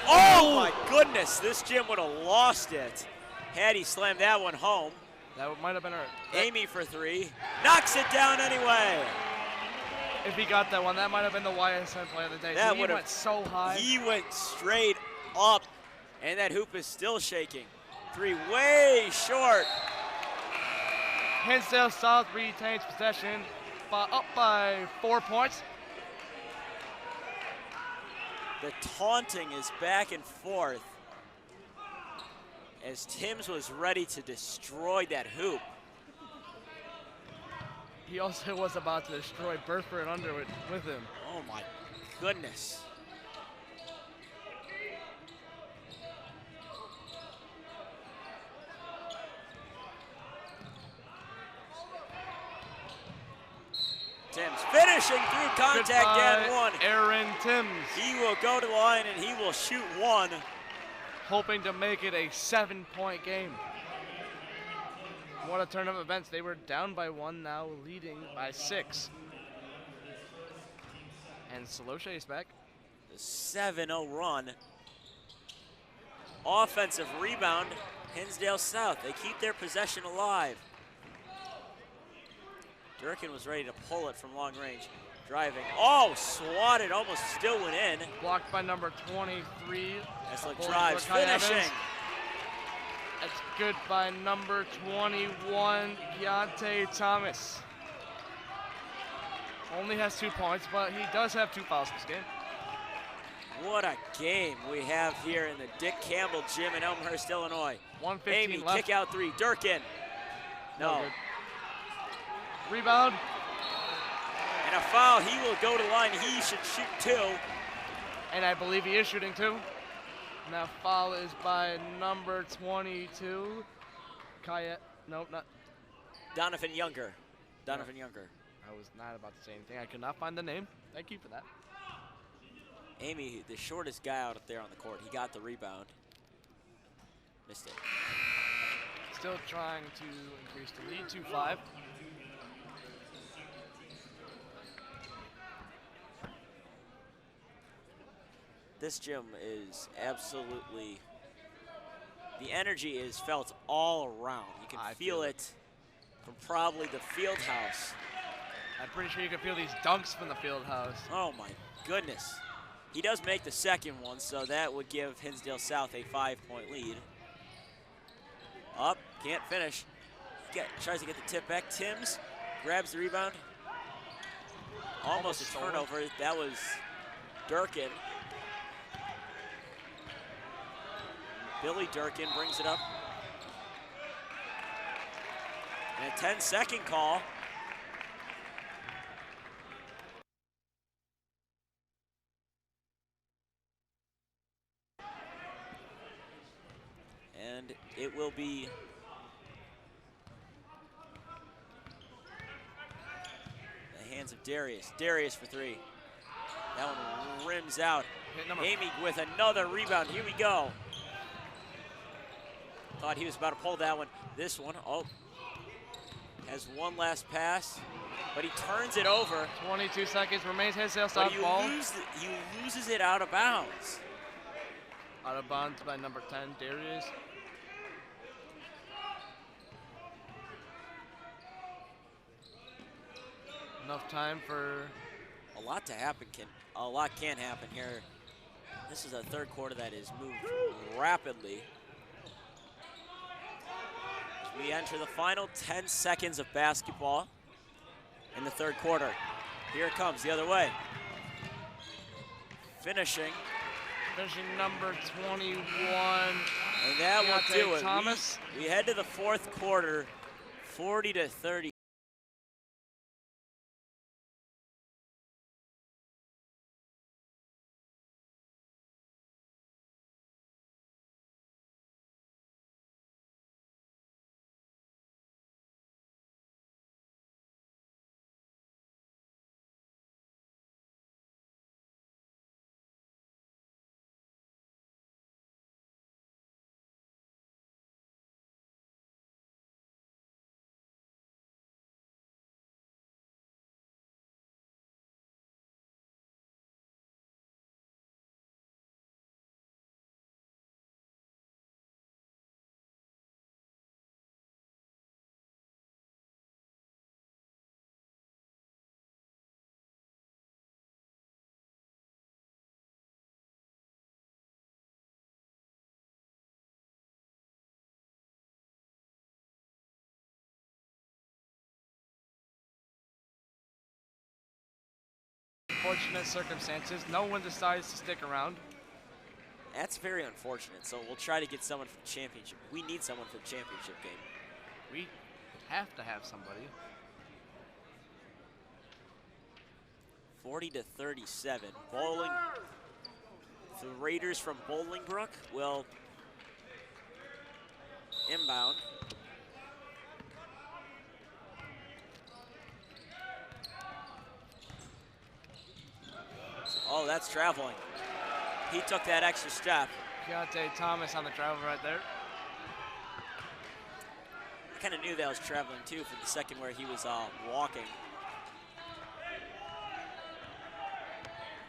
S2: Oh my goodness, this gym would have lost it had he slammed that one home.
S1: That might have been our...
S2: Amy for three, knocks it down anyway.
S1: If he got that one, that might have been the YSN play of the day.
S2: That
S1: he went so high.
S2: He went straight up, and that hoop is still shaking. Three way short.
S1: Hinsdale South retains possession, up by 4 points.
S2: The taunting is back and forth as Timms was ready to destroy that hoop.
S1: He also was about to destroy Burford Underwood with him.
S2: Oh my goodness. Timms finishing through contact and one.
S1: Aaron Timms.
S2: He will go to the line and he will shoot one.
S1: Hoping to make it a 7-point game. What a turn of events. They were down by one, now leading by 6. And Saloche is back.
S2: The 7-0 run. Offensive rebound, Hinsdale South. They keep their possession alive. Durkin was ready to pull it from long range. Driving. Oh, swatted, almost still went in.
S1: Blocked by number 23.
S2: Hessling drives, finishing.
S1: That's good by number 21, Keontae Thomas. Only has 2 points, but he does have 2 fouls this game.
S2: What a game we have here in the Dick Campbell Gym in Elmhurst, Illinois.
S1: 1:15
S2: Amy,
S1: left.
S2: kick out three. Durkin. No.
S1: Rebound.
S2: And a foul. He will go to the line. He should shoot 2.
S1: And I believe he is shooting 2. And that foul is by number 22. Nope, not.
S2: Donovan Younger. Donovan Younger.
S1: I was not about to say anything. I could not find the name. Thank you for that.
S2: Amy, the shortest guy out there on the court, he got the rebound. Missed it.
S1: Still trying to increase the lead to 5.
S2: This gym is absolutely, the energy is felt all around. You can feel it from probably the field house.
S1: I'm pretty sure you can feel these dunks from the field house.
S2: Oh my goodness. He does make the second one, so that would give Hinsdale South a 5-point lead. Up, can't finish. Tries to get the tip back. Timms grabs the rebound. Almost a turnover. That was Durkin. Billy Durkin brings it up. And a 10-second call. And it will be the hands of Darius. Darius for 3. That one rims out. Amy with another rebound. Here we go. Thought he was about to pull that one. This one, has one last pass, but he turns it over.
S1: 22 seconds remains. Hinsdale South
S2: But
S1: ball.
S2: he loses it out of bounds.
S1: Out of bounds by number 10, Darius. Enough time for
S2: a lot to happen. A lot can happen here. This is a third quarter that is moved rapidly. We enter the final 10 seconds of basketball in the third quarter. Here it comes the other way. Finishing
S1: number 21.
S2: And that will do it.
S1: Thomas.
S2: We head to the fourth quarter, 40-30.
S1: unfortunate circumstances. No one decides to stick around.
S2: That's very unfortunate. So we'll try to get someone for the championship. We need someone for the championship game.
S1: We have to have somebody.
S2: 40-37. The Raiders from Bolingbrook will inbound. Oh, that's traveling. He took that extra step.
S1: Keontae Thomas on the travel right there.
S2: I kind of knew that was traveling too for the second where he was walking.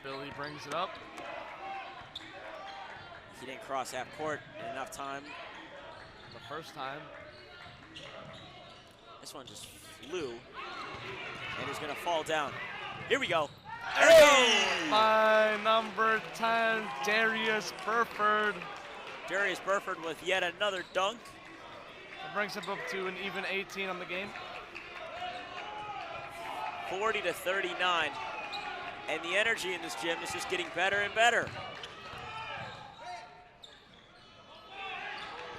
S1: Billy brings it up.
S2: He didn't cross half court in enough time.
S1: The first time.
S2: This one just flew and is going to fall down. Here we go.
S1: Hey! By number 10, Darius Burford.
S2: Darius Burford with yet another dunk.
S1: It brings him up to an even 18 on the game.
S2: 40-39. And the energy in this gym is just getting better and better.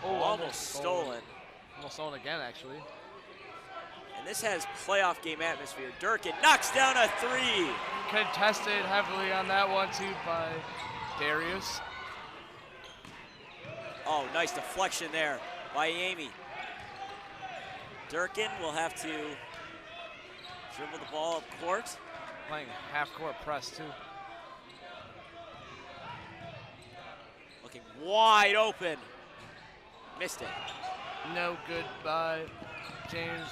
S1: Oh,
S2: almost stolen.
S1: Almost stolen again, actually.
S2: And this has playoff game atmosphere. Durkin knocks down a three.
S1: Contested heavily on that one, too, by Darius.
S2: Oh, nice deflection there by Amy. Durkin will have to dribble the ball up court.
S1: Playing half-court press, too.
S2: Looking wide open. Missed it.
S1: No good by James.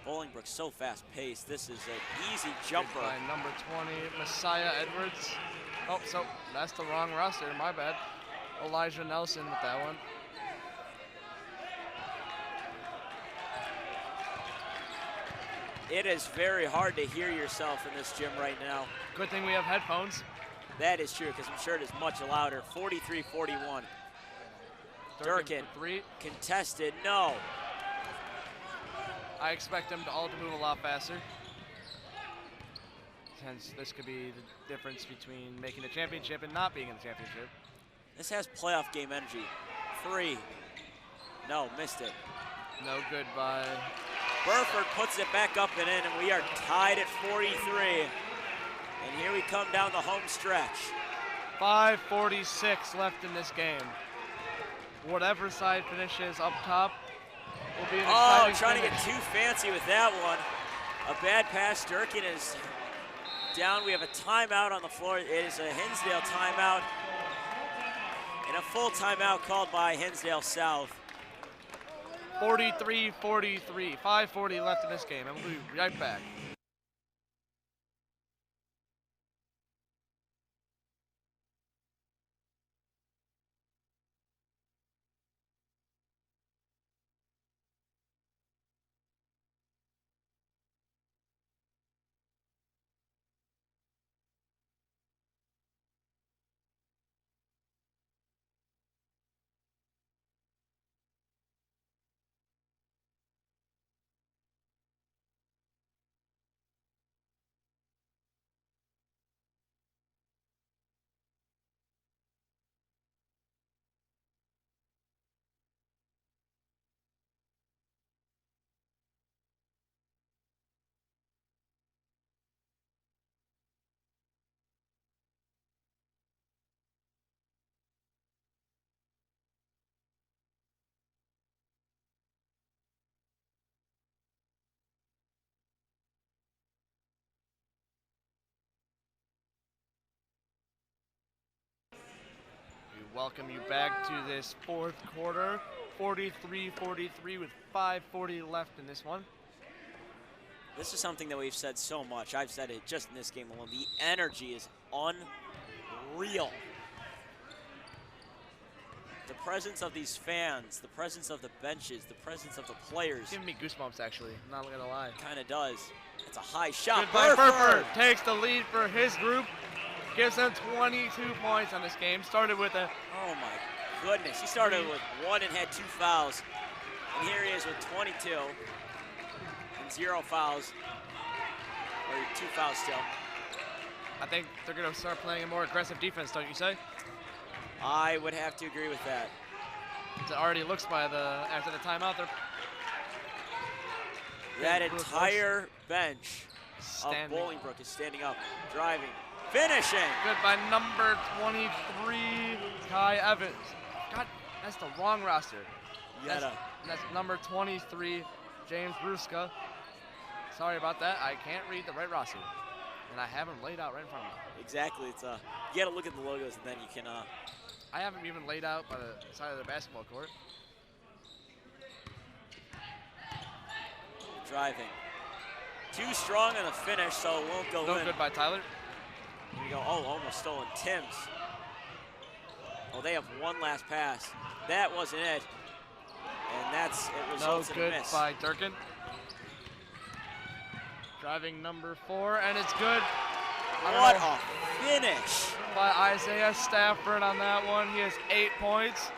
S2: Bolingbrook so fast-paced. This is an easy jumper.
S1: By number 20, Messiah Edwards. Oh, so that's the wrong roster. My bad. Elijah Nelson with that one.
S2: It is very hard to hear yourself in this gym right now.
S1: Good thing we have headphones.
S2: That is true, because I'm sure it is much louder. 43-41. Durkin,
S1: three.
S2: Contested, no.
S1: I expect them to all to move a lot faster. Hence, this could be the difference between making the championship and not being in the championship.
S2: This has playoff game energy. Three. No, missed it.
S1: No good by...
S2: Burford puts it back up and in, and we are tied at 43. And here we come down the home stretch.
S1: 5:46 left in this game. Whatever side finishes up top will be an exciting
S2: trying
S1: finish.
S2: to get too fancy with that one. A bad pass. Durkin is down. We have a timeout on the floor. It is a Hinsdale timeout. And a full timeout called by Hinsdale South.
S1: 43-43, 5:40 left in this game, and we'll be right back. Welcome you back to this fourth quarter, 43-43 with 5:40 left in this one.
S2: This is something that we've said so much. I've said it just in this game alone. The energy is unreal. The presence of these fans, the presence of the benches, the presence of the players.
S1: It's giving me goosebumps, actually. I'm not gonna lie.
S2: Kind of does. It's a high shot.
S1: Burford takes the lead for his group. Gives them 22 points on this game. Started with a...
S2: Oh my goodness. He started with one and had 2 fouls. And here he is with 22 and 0 fouls. or 2 fouls still.
S1: I think they're going to start playing a more aggressive defense, don't you say?
S2: I would have to agree with that.
S1: It already looks after the timeout, they're
S2: that entire bench of Bolingbrook is standing up, driving, finishing.
S1: Good by number 23, Kai Evans. God, that's the wrong roster. That's number 23, James Bruska. Sorry about that. I can't read the right roster, and I have them laid out right in front of me.
S2: Exactly. It's you got to look at the logos, and then you can.
S1: I have them even laid out by the side of the basketball court.
S2: Driving. Too strong in the finish, so it won't go in.
S1: No good by Tyler.
S2: Here we go. Oh, almost stolen. Timms. Oh, they have one last pass. That wasn't it. And it results in a miss.
S1: No good by Durkin. Driving number 4, and it's good.
S2: What a finish.
S1: By Isaiah Stafford on that one. He has 8 points.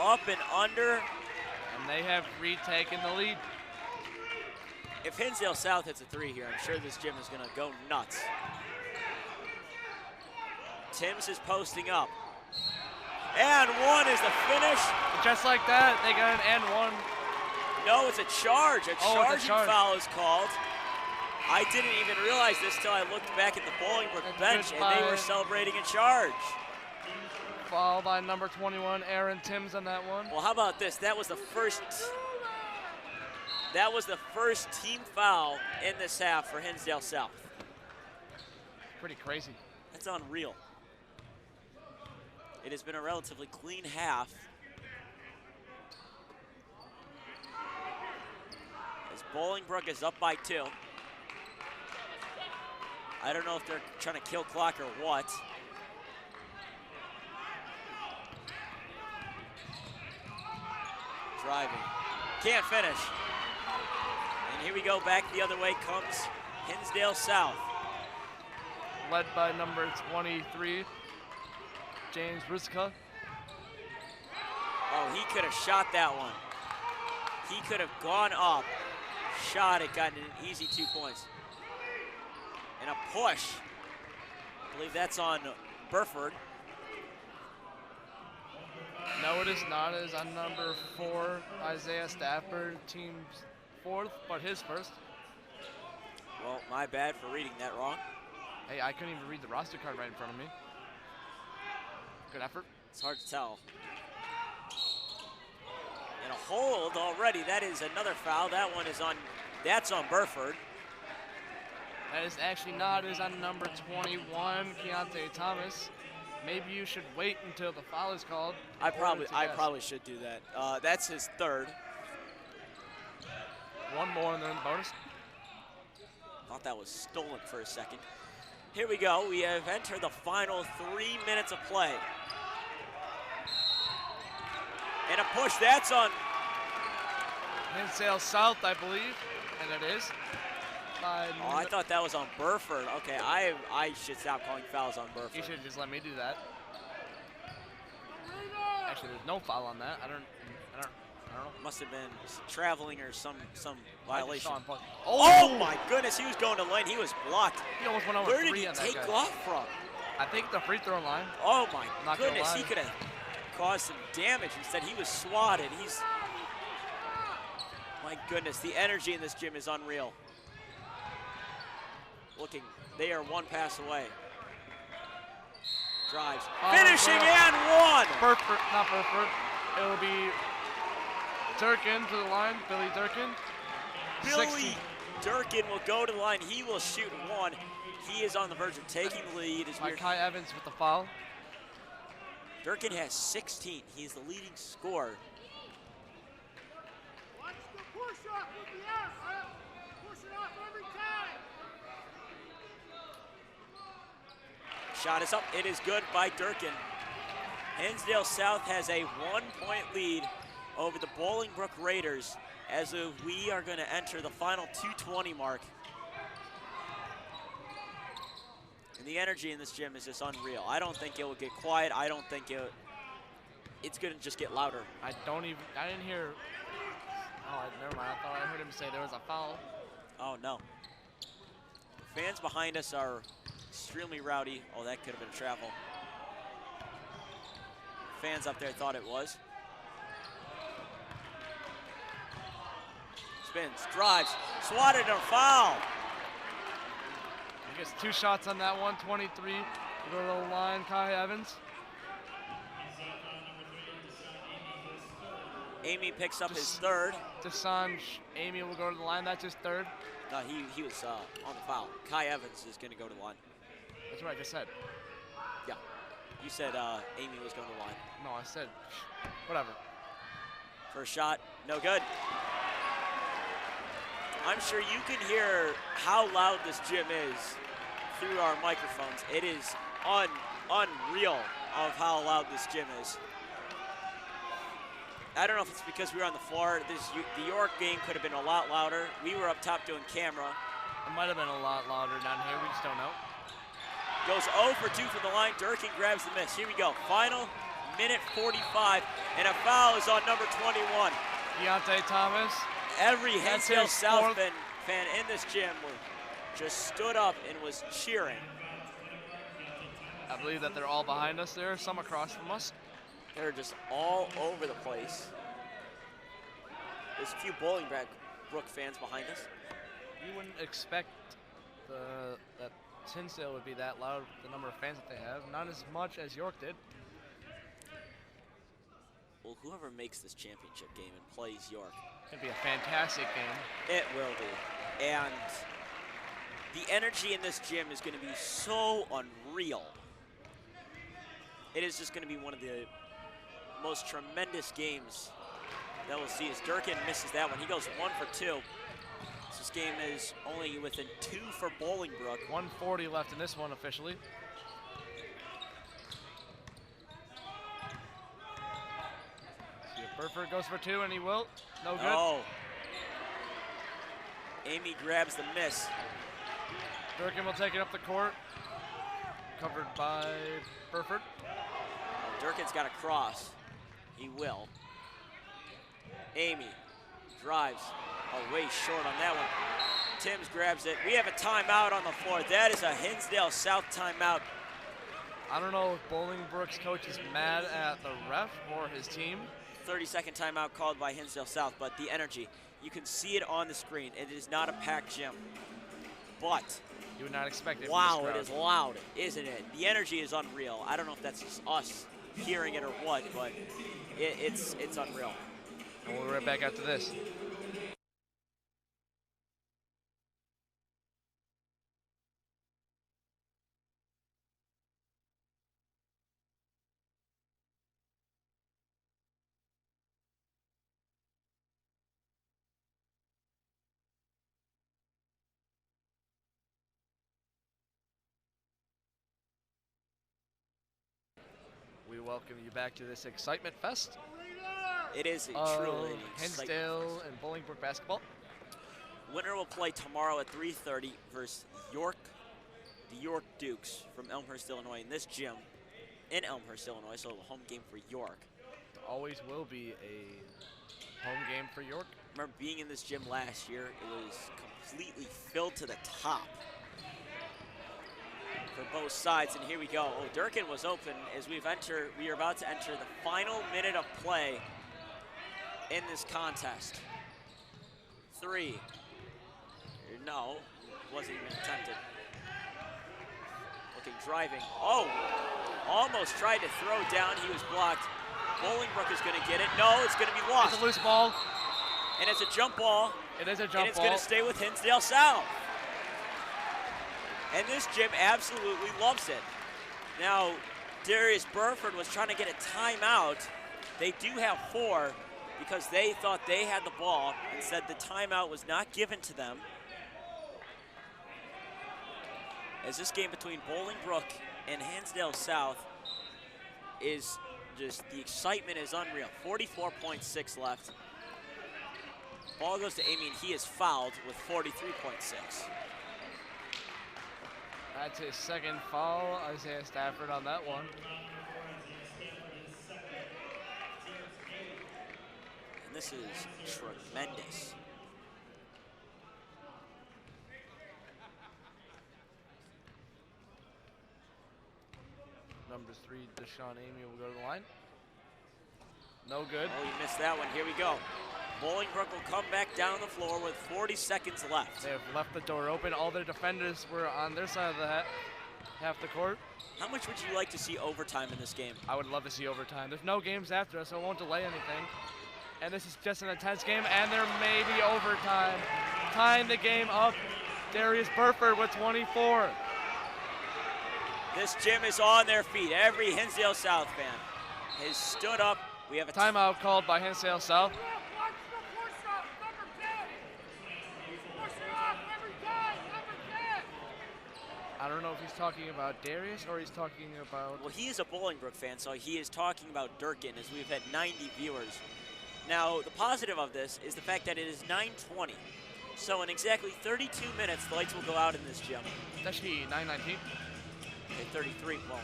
S2: Up and under.
S1: And they have retaken the lead.
S2: If Hinsdale South hits a 3 here, I'm sure this gym is going to go nuts. Timms is posting up. And 1 is the finish.
S1: Just like that, they got an and 1.
S2: No, it's a charge. A charging foul is called. I didn't even realize this till I looked back at the Bolingbrook bench, and they were celebrating a charge.
S1: Foul by number 21, Aaron Timms on that one.
S2: Well, how about this? That was the first team foul in this half for Hinsdale South.
S1: Pretty crazy.
S2: That's unreal. It has been a relatively clean half. As Bolingbrook is up by 2. I don't know if they're trying to kill clock or what. Driving. Can't finish. And here we go, back the other way comes Hinsdale South.
S1: Led by number 23, James Bruska.
S2: Oh, he could have shot that one. He could have gone up, shot it, gotten an easy 2 points. And a push. I believe that's on Burford.
S1: No, it is not. It is on number 4, Isaiah Stafford, team's 4th, but his first.
S2: Well, my bad for reading that wrong.
S1: Hey, I couldn't even read the roster card right in front of me. Good effort.
S2: It's hard to tell. And a hold already. That is another foul. That one is that's on Burford.
S1: That is actually not. It is on number 21, Keontae Thomas. Maybe you should wait until the foul is called.
S2: I probably should do that. That's his 3rd.
S1: 1 more and then bonus.
S2: Thought that was stolen for a second. Here we go. We have entered the final 3 minutes of play. And a push. That's on
S1: Hinsdale South, I believe, and it is.
S2: Oh, I thought that was on Burford. Okay, I should stop calling fouls on Burford.
S1: You should just let me do that. Actually, there's no foul on that. I don't know.
S2: Must have been traveling or some violation.
S1: Oh
S2: my goodness, he was going to lane. He was blocked.
S1: He almost went over.
S2: Where did he take off from?
S1: I think the free throw line.
S2: Oh my goodness, he could have caused some damage. Instead, he was swatted. My goodness, the energy in this gym is unreal. They are 1 pass away. Drives, finishing and 1.
S1: Burford, not Burford. It will be Durkin to the line, Billy Durkin.
S2: Billy Durkin will go to the line. He will shoot 1. He is on the verge of taking the lead.
S1: Kai Evans with the foul.
S2: Durkin has 16. He's the leading scorer.
S3: Watch the push-up with the ass. Push it off every time.
S2: Shot is up. It is good by Durkin. Hinsdale South has a 1-point lead over the Bolingbrook Raiders as we are going to enter the final 2:20 mark. And the energy in this gym is just unreal. I don't think it will get quiet. I don't think it's going to just get louder.
S1: I didn't hear. Oh, never mind. I thought I heard him say there was a foul.
S2: Oh, no. Fans behind us are extremely rowdy. Oh, that could have been travel. Fans up there thought it was. Spins, drives, swatted, and a foul.
S1: He gets 2 shots on that one, 23. Go to the line, Kai Evans.
S2: Amy picks up his third.
S1: Desan Amy will go to the line. That's his third.
S2: No, he was on the foul. Kai Evans is going to go to the line.
S1: That's what I just said.
S2: Yeah. You said Amy was going to the line.
S1: No, I said whatever.
S2: First shot, no good. I'm sure you can hear how loud this gym is through our microphones. It is unreal of how loud this gym is. I don't know if it's because we were on the floor. The York game could have been a lot louder. We were up top doing camera.
S1: It might have been a lot louder down here. We just don't know.
S2: Goes 0 for 2 from the line. Durkin grabs the miss. Here we go. Final minute 45, and a foul is on number 21.
S1: Deontay Thomas.
S2: Every Hinsdale South fan in this gym just stood up and was cheering.
S1: I believe that they're all behind us there, some across from us.
S2: They're just all over the place. There's a few Bolingbrook fans behind us.
S1: You wouldn't expect that Hinsdale would be that loud, the number of fans that they have. Not as much as York did.
S2: Well, whoever makes this championship game and plays York.
S1: It's going to be a fantastic game.
S2: It will be. And the energy in this gym is going to be so unreal. It is just going to be one of the most tremendous games that we'll see as Durkin misses that one. He goes 1 for 2. This game is only within 2 for Bolingbrook.
S1: 1:40 left in this one officially. See if Burford goes for 2, and he will. No good.
S2: Oh. Amy grabs the miss.
S1: Durkin will take it up the court. Covered by Burford.
S2: Durkin's got a cross. He will. Amy drives. Oh, way short on that one. Timms grabs it. We have a timeout on the floor. That is a Hinsdale South timeout.
S1: I don't know if Bolingbrook's coach is mad at the ref or his team.
S2: 30-second timeout called by Hinsdale South, but the energy, you can see it on the screen. It is not a packed gym, but
S1: you would not expect it.
S2: Wow, it is loud, isn't it? The energy is unreal. I don't know if that's just us hearing it or what, but it's unreal.
S1: And we'll be right back after this. We welcome you back to this excitement fest.
S2: It is truly
S1: Hinsdale and Bolingbrook basketball.
S2: Winner will play tomorrow at 3:30 versus York, the York Dukes from Elmhurst, Illinois, in this gym in Elmhurst, Illinois. So a home game for York.
S1: Always will be a home game for York.
S2: Remember being in this gym last year, it was completely filled to the top for both sides, and here we go. Oh, Durkin was open as we are about to enter the final minute of play in this contest. 3. No, wasn't even attempted. Looking, driving. Oh, almost tried to throw down. He was blocked. Bolingbrook is going to get it. No, it's going to be lost.
S1: It's a loose ball.
S2: And it's a jump ball.
S1: It is a jump
S2: ball. And it's
S1: going
S2: to stay with Hinsdale South. And this gym absolutely loves it. Now, Darius Burford was trying to get a timeout. They do have 4 because they thought they had the ball and said the timeout was not given to them. As this game between Bolingbrook and Hinsdale South is just, the excitement is unreal. 44.6 left. Ball goes to Amy and he is fouled with 43.6.
S1: That's his second foul. Isaiah Stafford on that one.
S2: And this is tremendous.
S1: 3, Deshaun Amy will go to the line. No good.
S2: Oh, you missed that one. Here we go. Bolingbrook will come back down the floor with 40 seconds left.
S1: They have left the door open. All their defenders were on their side of the half the court.
S2: How much would you like to see overtime in this game?
S1: I would love to see overtime. There's no games after us, so it won't delay anything. And this is just an intense game, and there may be overtime. Tying the game up, Darius Burford with 24.
S2: This gym is on their feet. Every Hinsdale South fan has stood up. We have a
S1: timeout called by Hinsdale South. I don't know if he's talking about Darius or he's talking about...
S2: Well, he is a Bolingbrook fan, so he is talking about Durkin, as we've had 90 viewers. Now, the positive of this is the fact that it is 9:20. So in exactly 32 minutes, the lights will go out in this gym.
S1: It's actually 9:19.
S2: Okay, 33, well.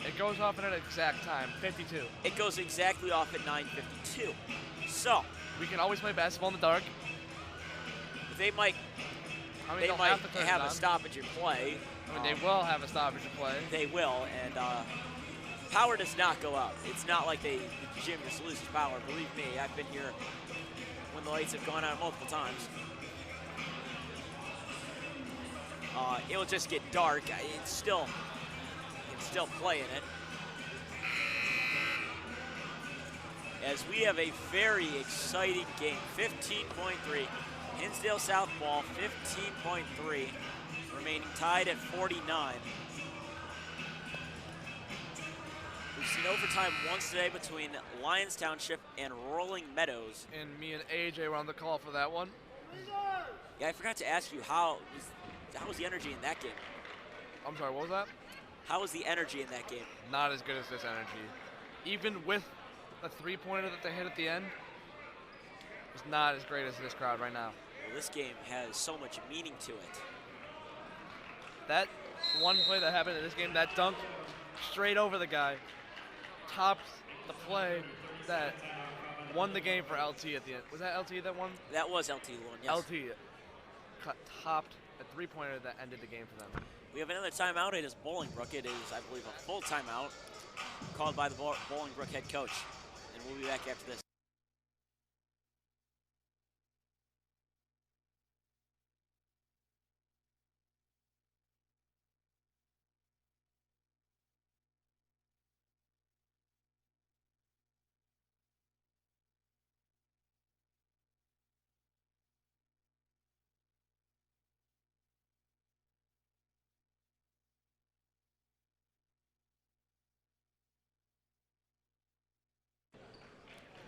S1: It goes off at an exact time, 52.
S2: It goes exactly off at 9:52. So.
S1: We can always play basketball in the dark.
S2: They might... They might have a stoppage in play.
S1: I mean, they will have a stoppage in play.
S2: They will, and power does not go out. It's not like the gym just loses power. Believe me, I've been here when the lights have gone out multiple times. It will just get dark. It's still playing it. As we have a very exciting game, 15.3. Hinsdale South ball, 15.3, remaining tied at 49. We've seen overtime once today between Lyons Township and Rolling Meadows.
S1: And me and AJ were on the call for that one.
S2: Yeah, I forgot to ask you, how was the energy in that game?
S1: I'm sorry, what was that?
S2: How was the energy in that game?
S1: Not as good as this energy. Even with the three-pointer that they hit at the end, it's not as great as this crowd right now.
S2: Well, this game has so much meaning to it.
S1: That one play that happened in this game, that dunk straight over the guy, topped the play that won the game for LT at the end. Was that LT that won?
S2: That was LT won, yes.
S1: LT topped a three-pointer that ended the game for them.
S2: We have another timeout. It is Bolingbrook. It is, I believe, a full timeout called by the Bolingbrook head coach. And we'll be back after this.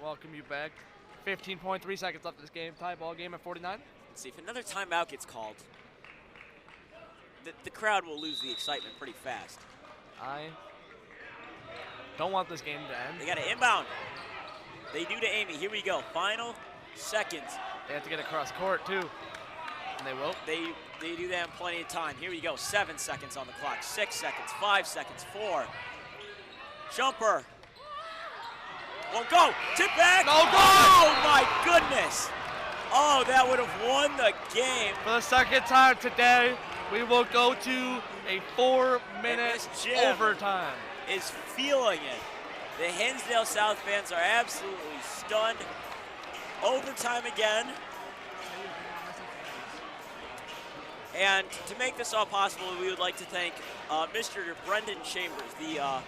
S1: Welcome you back. 15.3 seconds left in this game. Tie ball game at 49.
S2: Let's see if another timeout gets called. The crowd will lose the excitement pretty fast.
S1: I don't want this game to end.
S2: They got an inbound. They do to Amy. Here we go. Final seconds.
S1: They have to get across court too. And they will.
S2: They do that in plenty of time. Here we go. 7 seconds on the clock. 6 seconds. 5 seconds. 4. Jumper. Won't go. Tip back.
S1: No good.
S2: Oh my goodness. Oh, that would have won the game.
S1: For the second time today, we will go to a 4-minute overtime.
S2: Is feeling it. The Hinsdale South fans are absolutely stunned. Overtime again. And to make this all possible, we would like to thank Mr. Brendan Chambers, the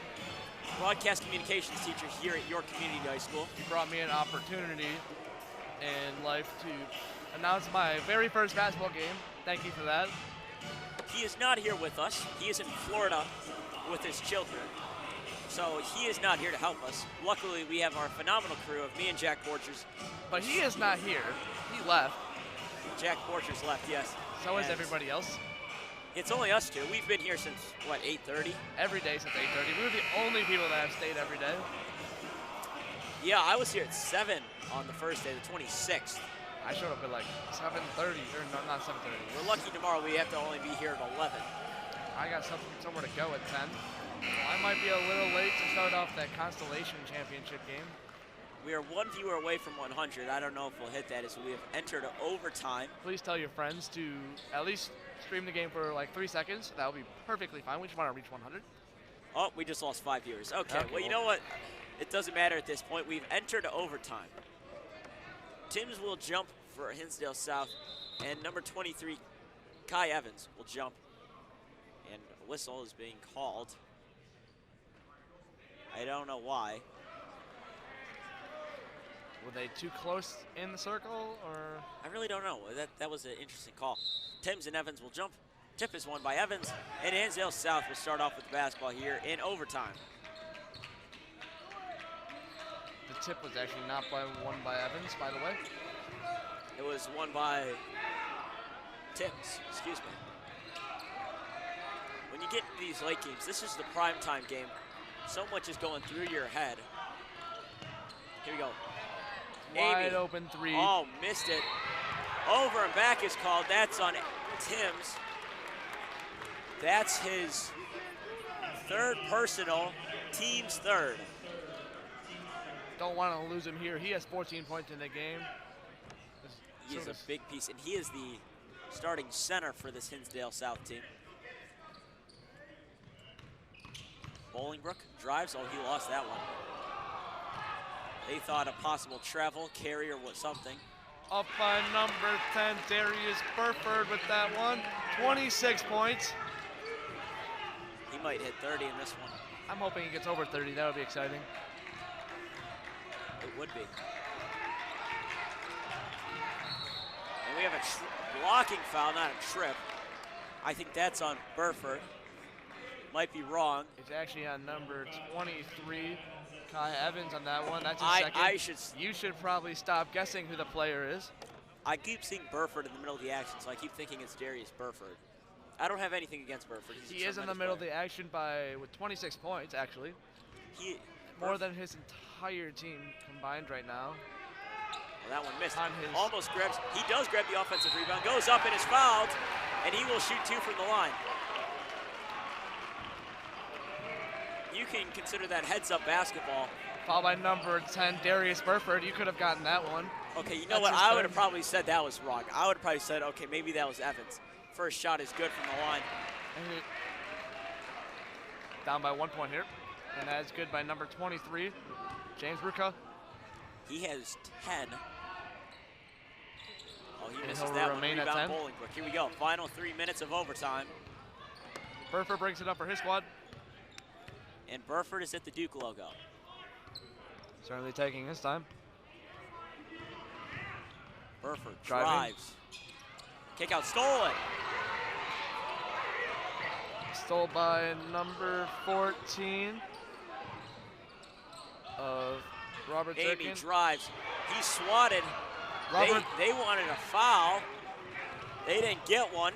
S2: broadcast communications teacher here at York Community High School.
S1: He brought me an opportunity in life to announce my very first basketball game. Thank you for that.
S2: He is not here with us. He is in Florida with his children. So he is not here to help us. Luckily, we have our phenomenal crew of me and Jack Borchers.
S1: But he is not here. He left.
S2: Jack Borchers left, yes.
S1: So is everybody else.
S2: It's only us two. We've been here since, what, 8:30?
S1: Every day since 8:30. We were the only people that have stayed every day.
S2: Yeah, I was here at 7 on the first day, the 26th.
S1: I showed up at like 7:30, or no, not 7:30.
S2: We're lucky tomorrow we have to only be here at 11.
S1: I got somewhere to go at 10. I might be a little late to start off that Constellation Championship game.
S2: We are one viewer away from 100. I don't know if we'll hit that as we have entered overtime.
S1: Please tell your friends to at least stream the game for like 3 seconds. That would be perfectly fine. We just want to reach 100.
S2: Oh, we just lost 5 viewers. Okay, well, you know what? It doesn't matter at this point. We've entered overtime. Timms will jump for Hinsdale South, and number 23, Kai Evans, will jump. And a whistle is being called. I don't know why.
S1: Were they too close in the circle, or?
S2: I really don't know. That was an interesting call. Timms and Evans will jump. Tip is won by Evans, and Hinsdale South will start off with the basketball here in overtime.
S1: The tip was actually not won by Evans, by the way.
S2: It was won by Timms, excuse me. When you get into these late games, this is the primetime game. So much is going through your head. Here we go.
S1: Wide
S2: Amy.
S1: open three.
S2: Oh, missed it. Over and back is called. That's on Timms. That's his third personal, team's third.
S1: Don't want to lose him here. He has 14 points in the game.
S2: He is a big piece, and he is the starting center for this Hinsdale South team. Bolingbrook drives. Oh, he lost that one. They thought a possible travel, carry, or what something.
S1: Up by number 10, Darius Burford with that one. 26 points.
S2: He might hit 30 in this one.
S1: I'm hoping he gets over 30. That would be exciting.
S2: It would be. And we have a blocking foul, not a trip. I think that's on Burford. Might be wrong.
S1: It's actually on number 23, Kai Evans on that one. That's his second. You should probably stop guessing who the player is.
S2: I keep seeing Burford in the middle of the action, so I keep thinking it's Darius Burford. I don't have anything against Burford.
S1: He is in the middle of the action with 26 points, actually. More than his entire team combined right now.
S2: Well, that one missed. Almost grabs. He does grab the offensive rebound, goes up and is fouled, and he will shoot 2 from the line. You can consider that heads-up basketball.
S1: Foul by number 10, Darius Burford. You could have gotten that one.
S2: Okay, you know what? I would have probably said that was wrong. I would have probably said, okay, maybe that was Evans. First shot is good from the line.
S1: Down by 1 point here. And that is good by number 23, James Ruka.
S2: He has 10. Oh, he
S1: and
S2: misses that one.
S1: Remain
S2: Rebound
S1: at 10.
S2: Bolingbrook. Here we go. Final 3 minutes of overtime.
S1: Burford brings it up for his squad.
S2: And Burford is at the Duke logo.
S1: Certainly taking his time.
S2: Burford drives. Kick out stolen.
S1: Stole by number 14 of Robert
S2: Amy
S1: Durkin.
S2: drives. He swatted. They wanted a foul. They didn't get one.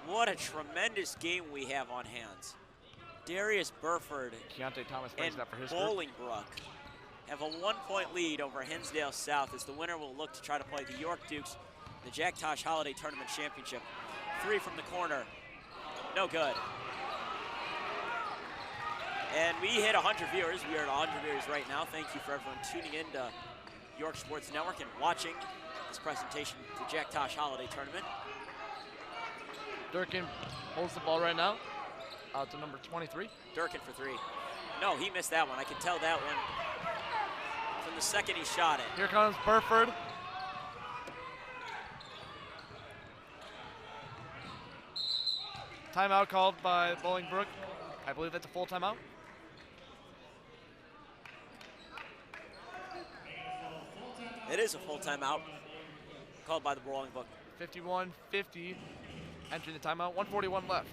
S2: What a tremendous game we have on hands. Darius Burford
S1: Keontae Thomas brings it up for his
S2: Bolingbrook have a 1-point lead over Hinsdale South as the winner will look to try to play the York Dukes in the Jack Tosh Holiday Tournament Championship. 3 from the corner, no good. And we hit 100 viewers. We are at 100 viewers right now. Thank you for everyone tuning in to York Sports Network and watching this presentation to Jack Tosh Holiday Tournament.
S1: Durkin holds the ball right now. Out to number 23.
S2: Durkin for 3. No, he missed that one. I can tell that one from the second he shot it.
S1: Here comes Burford. Timeout called by Bolingbrook. I believe that's a full timeout.
S2: It is a full timeout called by the Bolingbrook.
S1: 51-50 entering the timeout. 1:41 left.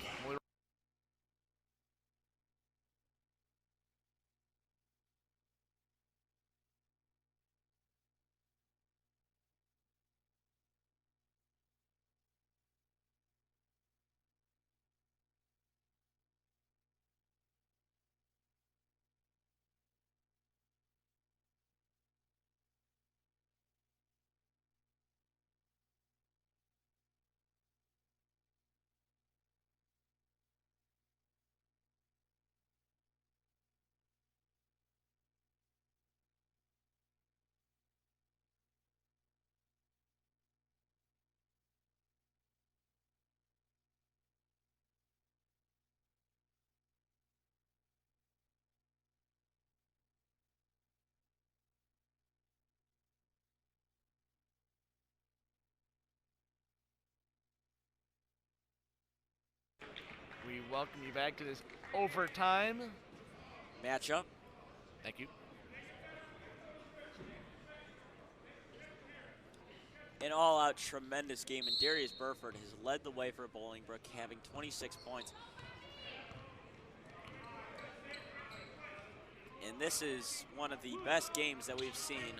S1: welcome you back to this overtime
S2: matchup.
S1: Thank you.
S2: An all-out tremendous game, and Darius Burford has led the way for Bolingbrook, having 26 points. And this is one of the best games that we've seen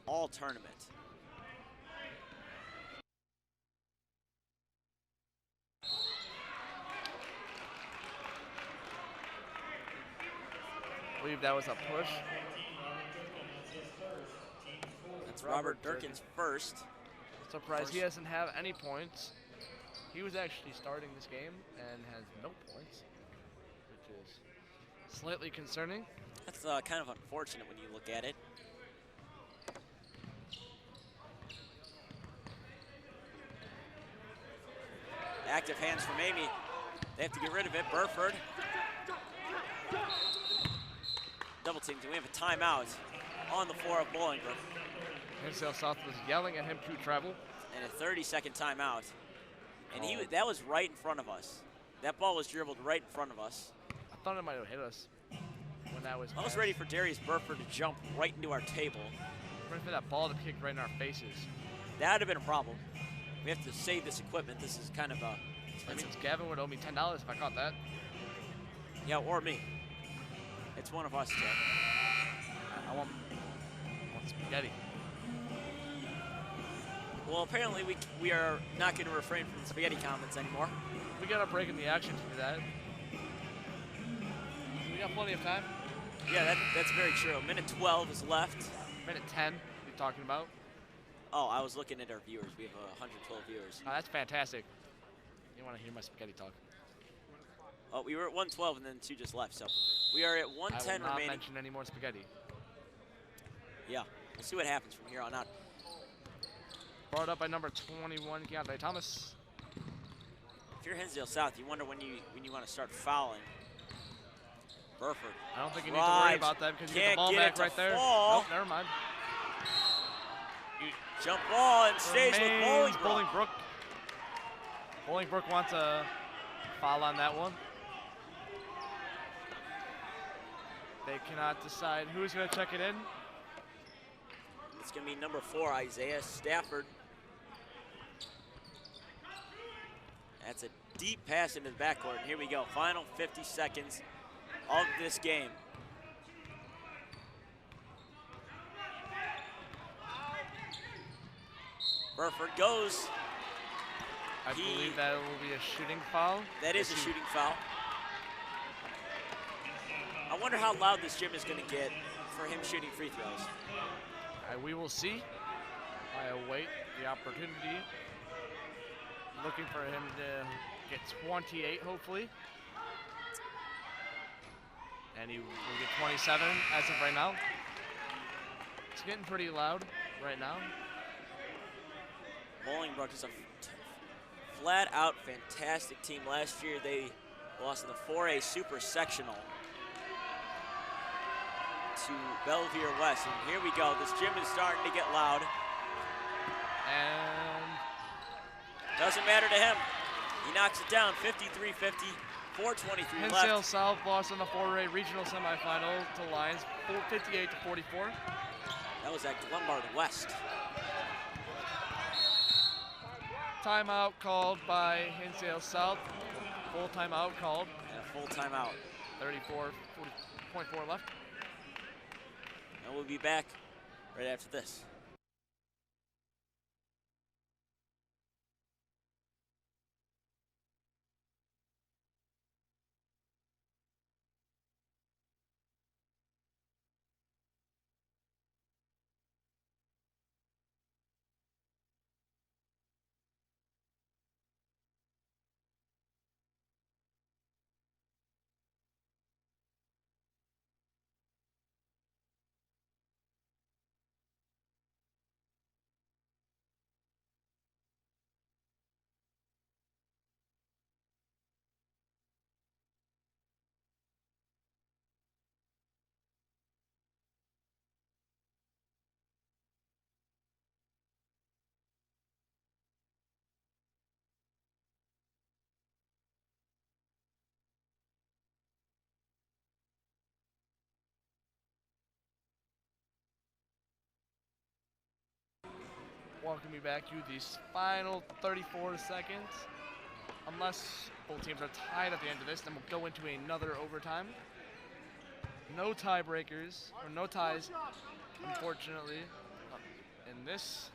S2: all tournament.
S1: I believe that was a push.
S2: That's Robert Durkin's first.
S1: Surprised he doesn't have any points. He was actually starting this game and has no points, which is slightly concerning.
S2: That's kind of unfortunate when you look at it. Active hands from Amy. They have to get rid of it. Burford. Double team. Do we have a timeout on the floor of Bolingbrook?
S1: Hinsdale South was yelling at him to travel.
S2: And a 30-second timeout. And that was right in front of us. That ball was dribbled right in front of us.
S1: I thought it might have hit us when that was
S2: I was ready for Darius Burford to jump right into our table.
S1: Ready for that ball to kick right in our faces.
S2: That would have been a problem. We have to save this equipment. This is kind of a...
S1: That means Gavin would owe me $10 if I caught that.
S2: Yeah, or me. It's one of us, Jack.
S1: I want spaghetti.
S2: Well, apparently we are not going to refrain from the spaghetti comments anymore.
S1: We got a break in the action to do that. We got plenty of time.
S2: Yeah, that's very true. Minute 12 is left.
S1: Minute 10, you're talking about.
S2: Oh, I was looking at our viewers. We have 112 viewers.
S1: Oh, that's fantastic. You want to hear my spaghetti talk?
S2: Oh, we were at 112 and then 2 just left. So we are at 110
S1: I will not
S2: remaining.
S1: mention any more spaghetti.
S2: Yeah, we'll see what happens from here on out.
S1: Brought up by number 21, Keontae Thomas.
S2: If you're Hinsdale South, you wonder when you want to start fouling. Burford.
S1: I don't think you need to worry about that because you get the ball back right there.
S2: Fall.
S1: Nope, never mind.
S2: Jump ball and stays with Bolingbrook.
S1: Bolingbrook wants a foul on that one. They cannot decide who's going to check it in.
S2: It's going to be number 4, Isaiah Stafford. That's a deep pass into the backcourt. And here we go, final 50 seconds of this game. Burford goes.
S1: I believe that will be a shooting foul.
S2: That is a shooting foul. I wonder how loud this gym is going to get for him shooting free throws.
S1: We will see. I await the opportunity. Looking for him to get 28, hopefully. And he will get 27 as of right now. It's getting pretty loud right now.
S2: Bolingbrook is a flat-out fantastic team. Last year they lost in the 4A Super Sectional to Belvedere West. And here we go. This gym is starting to get loud.
S1: And
S2: doesn't matter to him. He knocks it down, 53-50, 4:23 left.
S1: Hinsdale South lost in the 4A regional semifinal to Lions, 58-44.
S2: That was at Glenbard West.
S1: Timeout called by Hinsdale South. Full timeout called.
S2: And a full timeout.
S1: 34.4 left.
S2: And we'll be back right after this.
S1: welcome you back to these final 34 seconds. Unless both teams are tied at the end of this, then we'll go into another overtime. No tiebreakers, or no ties, unfortunately, in this.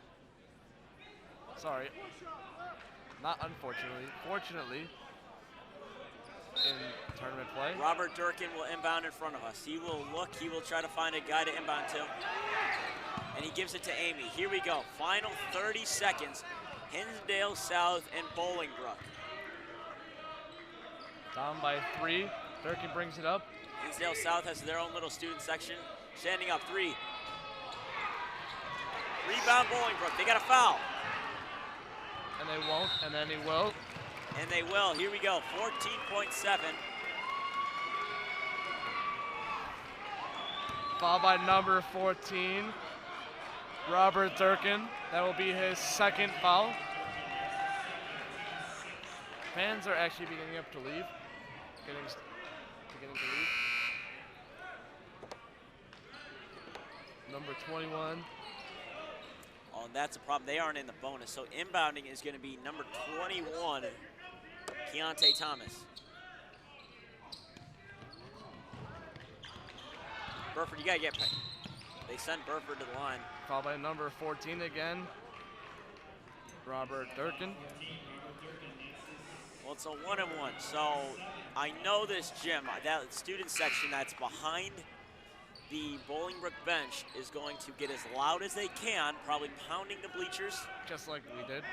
S1: Sorry, not unfortunately, fortunately, in tournament play.
S2: Robert Durkin will inbound in front of us. He will look, he will try to find a guy to inbound to. And he gives it to Amy. Here we go, final 30 seconds. Hinsdale South and Bolingbrook.
S1: Down by 3, Durkin brings it up.
S2: Hinsdale South has their own little student section. Standing up, 3. Rebound Bolingbrook, they got a foul.
S1: And they won't, and then he will.
S2: And they will, here we go, 14.7.
S1: Foul by number 14, Robert Durkin. That will be his second foul. Fans are actually beginning up to leave. Beginning to leave. Number 21.
S2: Oh, and that's a problem. They aren't in the bonus. So inbounding is going to be number 21, Keontae Thomas. Burford, you got to get. They sent Burford to the line.
S1: Foul by number 14 again, Robert Durkin.
S2: Well, it's a 1-and-1. So I know this gym, that student section that's behind the Bolingbrook bench is going to get as loud as they can, probably pounding the bleachers.
S1: Just like we did.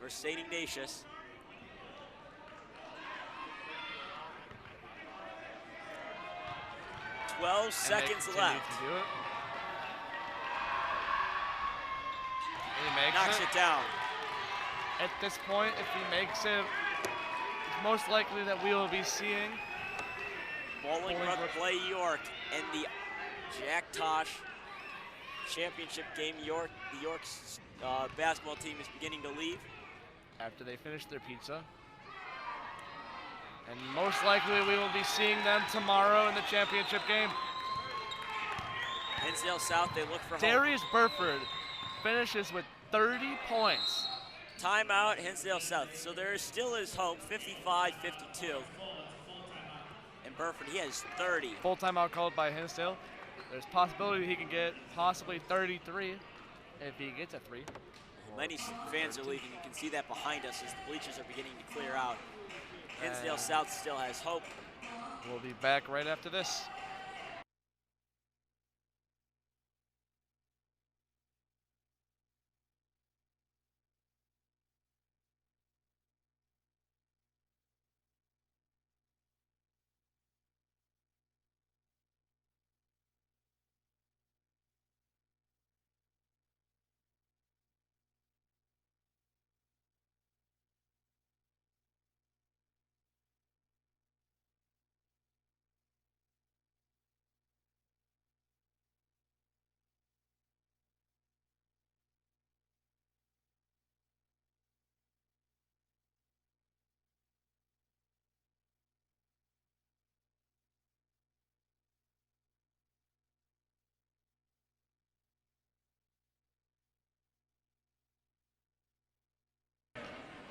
S2: Versus St. Ignatius. "12 seconds left.
S1: To do it. He makes
S2: Knocks it down.
S1: At this point, if he makes it, it's most likely that we will be seeing
S2: Bolingbrook play York in the Jack Tosh Championship game. The York's basketball team is beginning to leave.
S1: After they finish their pizza. And most likely we will be seeing them tomorrow in the championship game.
S2: Hinsdale South, they look for hope.
S1: Darius Burford finishes with 30 points.
S2: Timeout, Hinsdale South. So there still is hope, 55-52. And Burford, he has 30.
S1: Full timeout called by Hinsdale. There's possibility he can get possibly 33 if he gets a 3.
S2: Many fans are leaving. You can see that behind us as the bleachers are beginning to clear out. Hinsdale South still has hope.
S1: We'll be back right after this.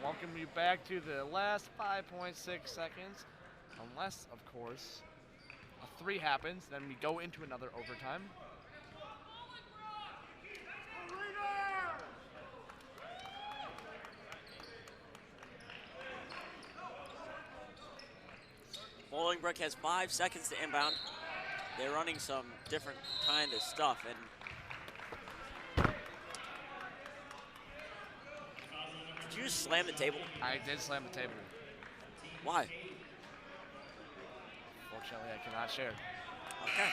S1: Welcome you back to the last 5.6 seconds. Unless, of course, a 3 happens, then we go into another overtime.
S2: Bolingbrook has 5 seconds to inbound. They're running some different kind of stuff, and did you just slam the table?
S1: I did slam the table.
S2: Why?
S1: Fortunately, I cannot share.
S2: Okay.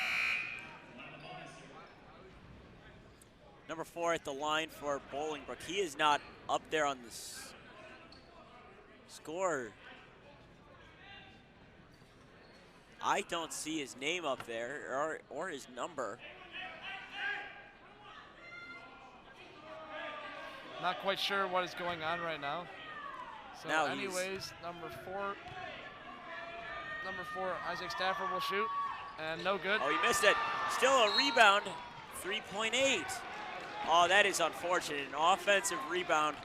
S2: Number 4 at the line for Bolingbrook. He is not up there on the score. I don't see his name up there or his number.
S1: Not quite sure what is going on right now. So
S2: now
S1: anyways, number four, Isaac Stafford will shoot, and no good.
S2: Oh, he missed it. Still a rebound, 3.8. Oh, that is unfortunate. An offensive rebound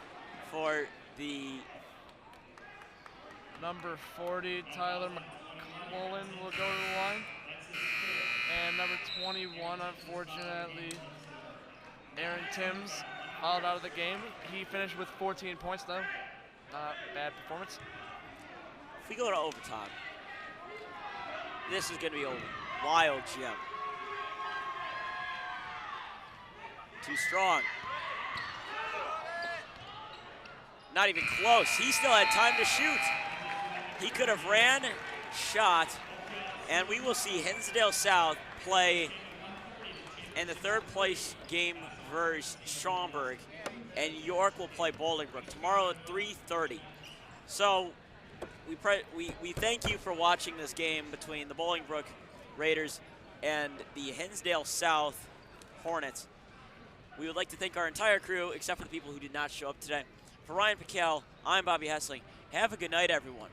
S2: for the
S1: Number 40, Tyler McClellan will go to the line. And number 21, unfortunately, Aaron Timms fouled out of the game. He finished with 14 points though. Not a bad performance.
S2: If we go to overtime, this is going to be a wild gem. Too strong. Not even close. He still had time to shoot. He could have ran, shot, and we will see Hinsdale South play in the third place game versus Schaumburg, and York will play Bolingbrook tomorrow at 3:30. So we thank you for watching this game between the Bolingbrook Raiders and the Hinsdale South Hornets. We would like to thank our entire crew, except for the people who did not show up today. For Ryan Pickell, I'm Bobby Hessling. Have a good night, everyone.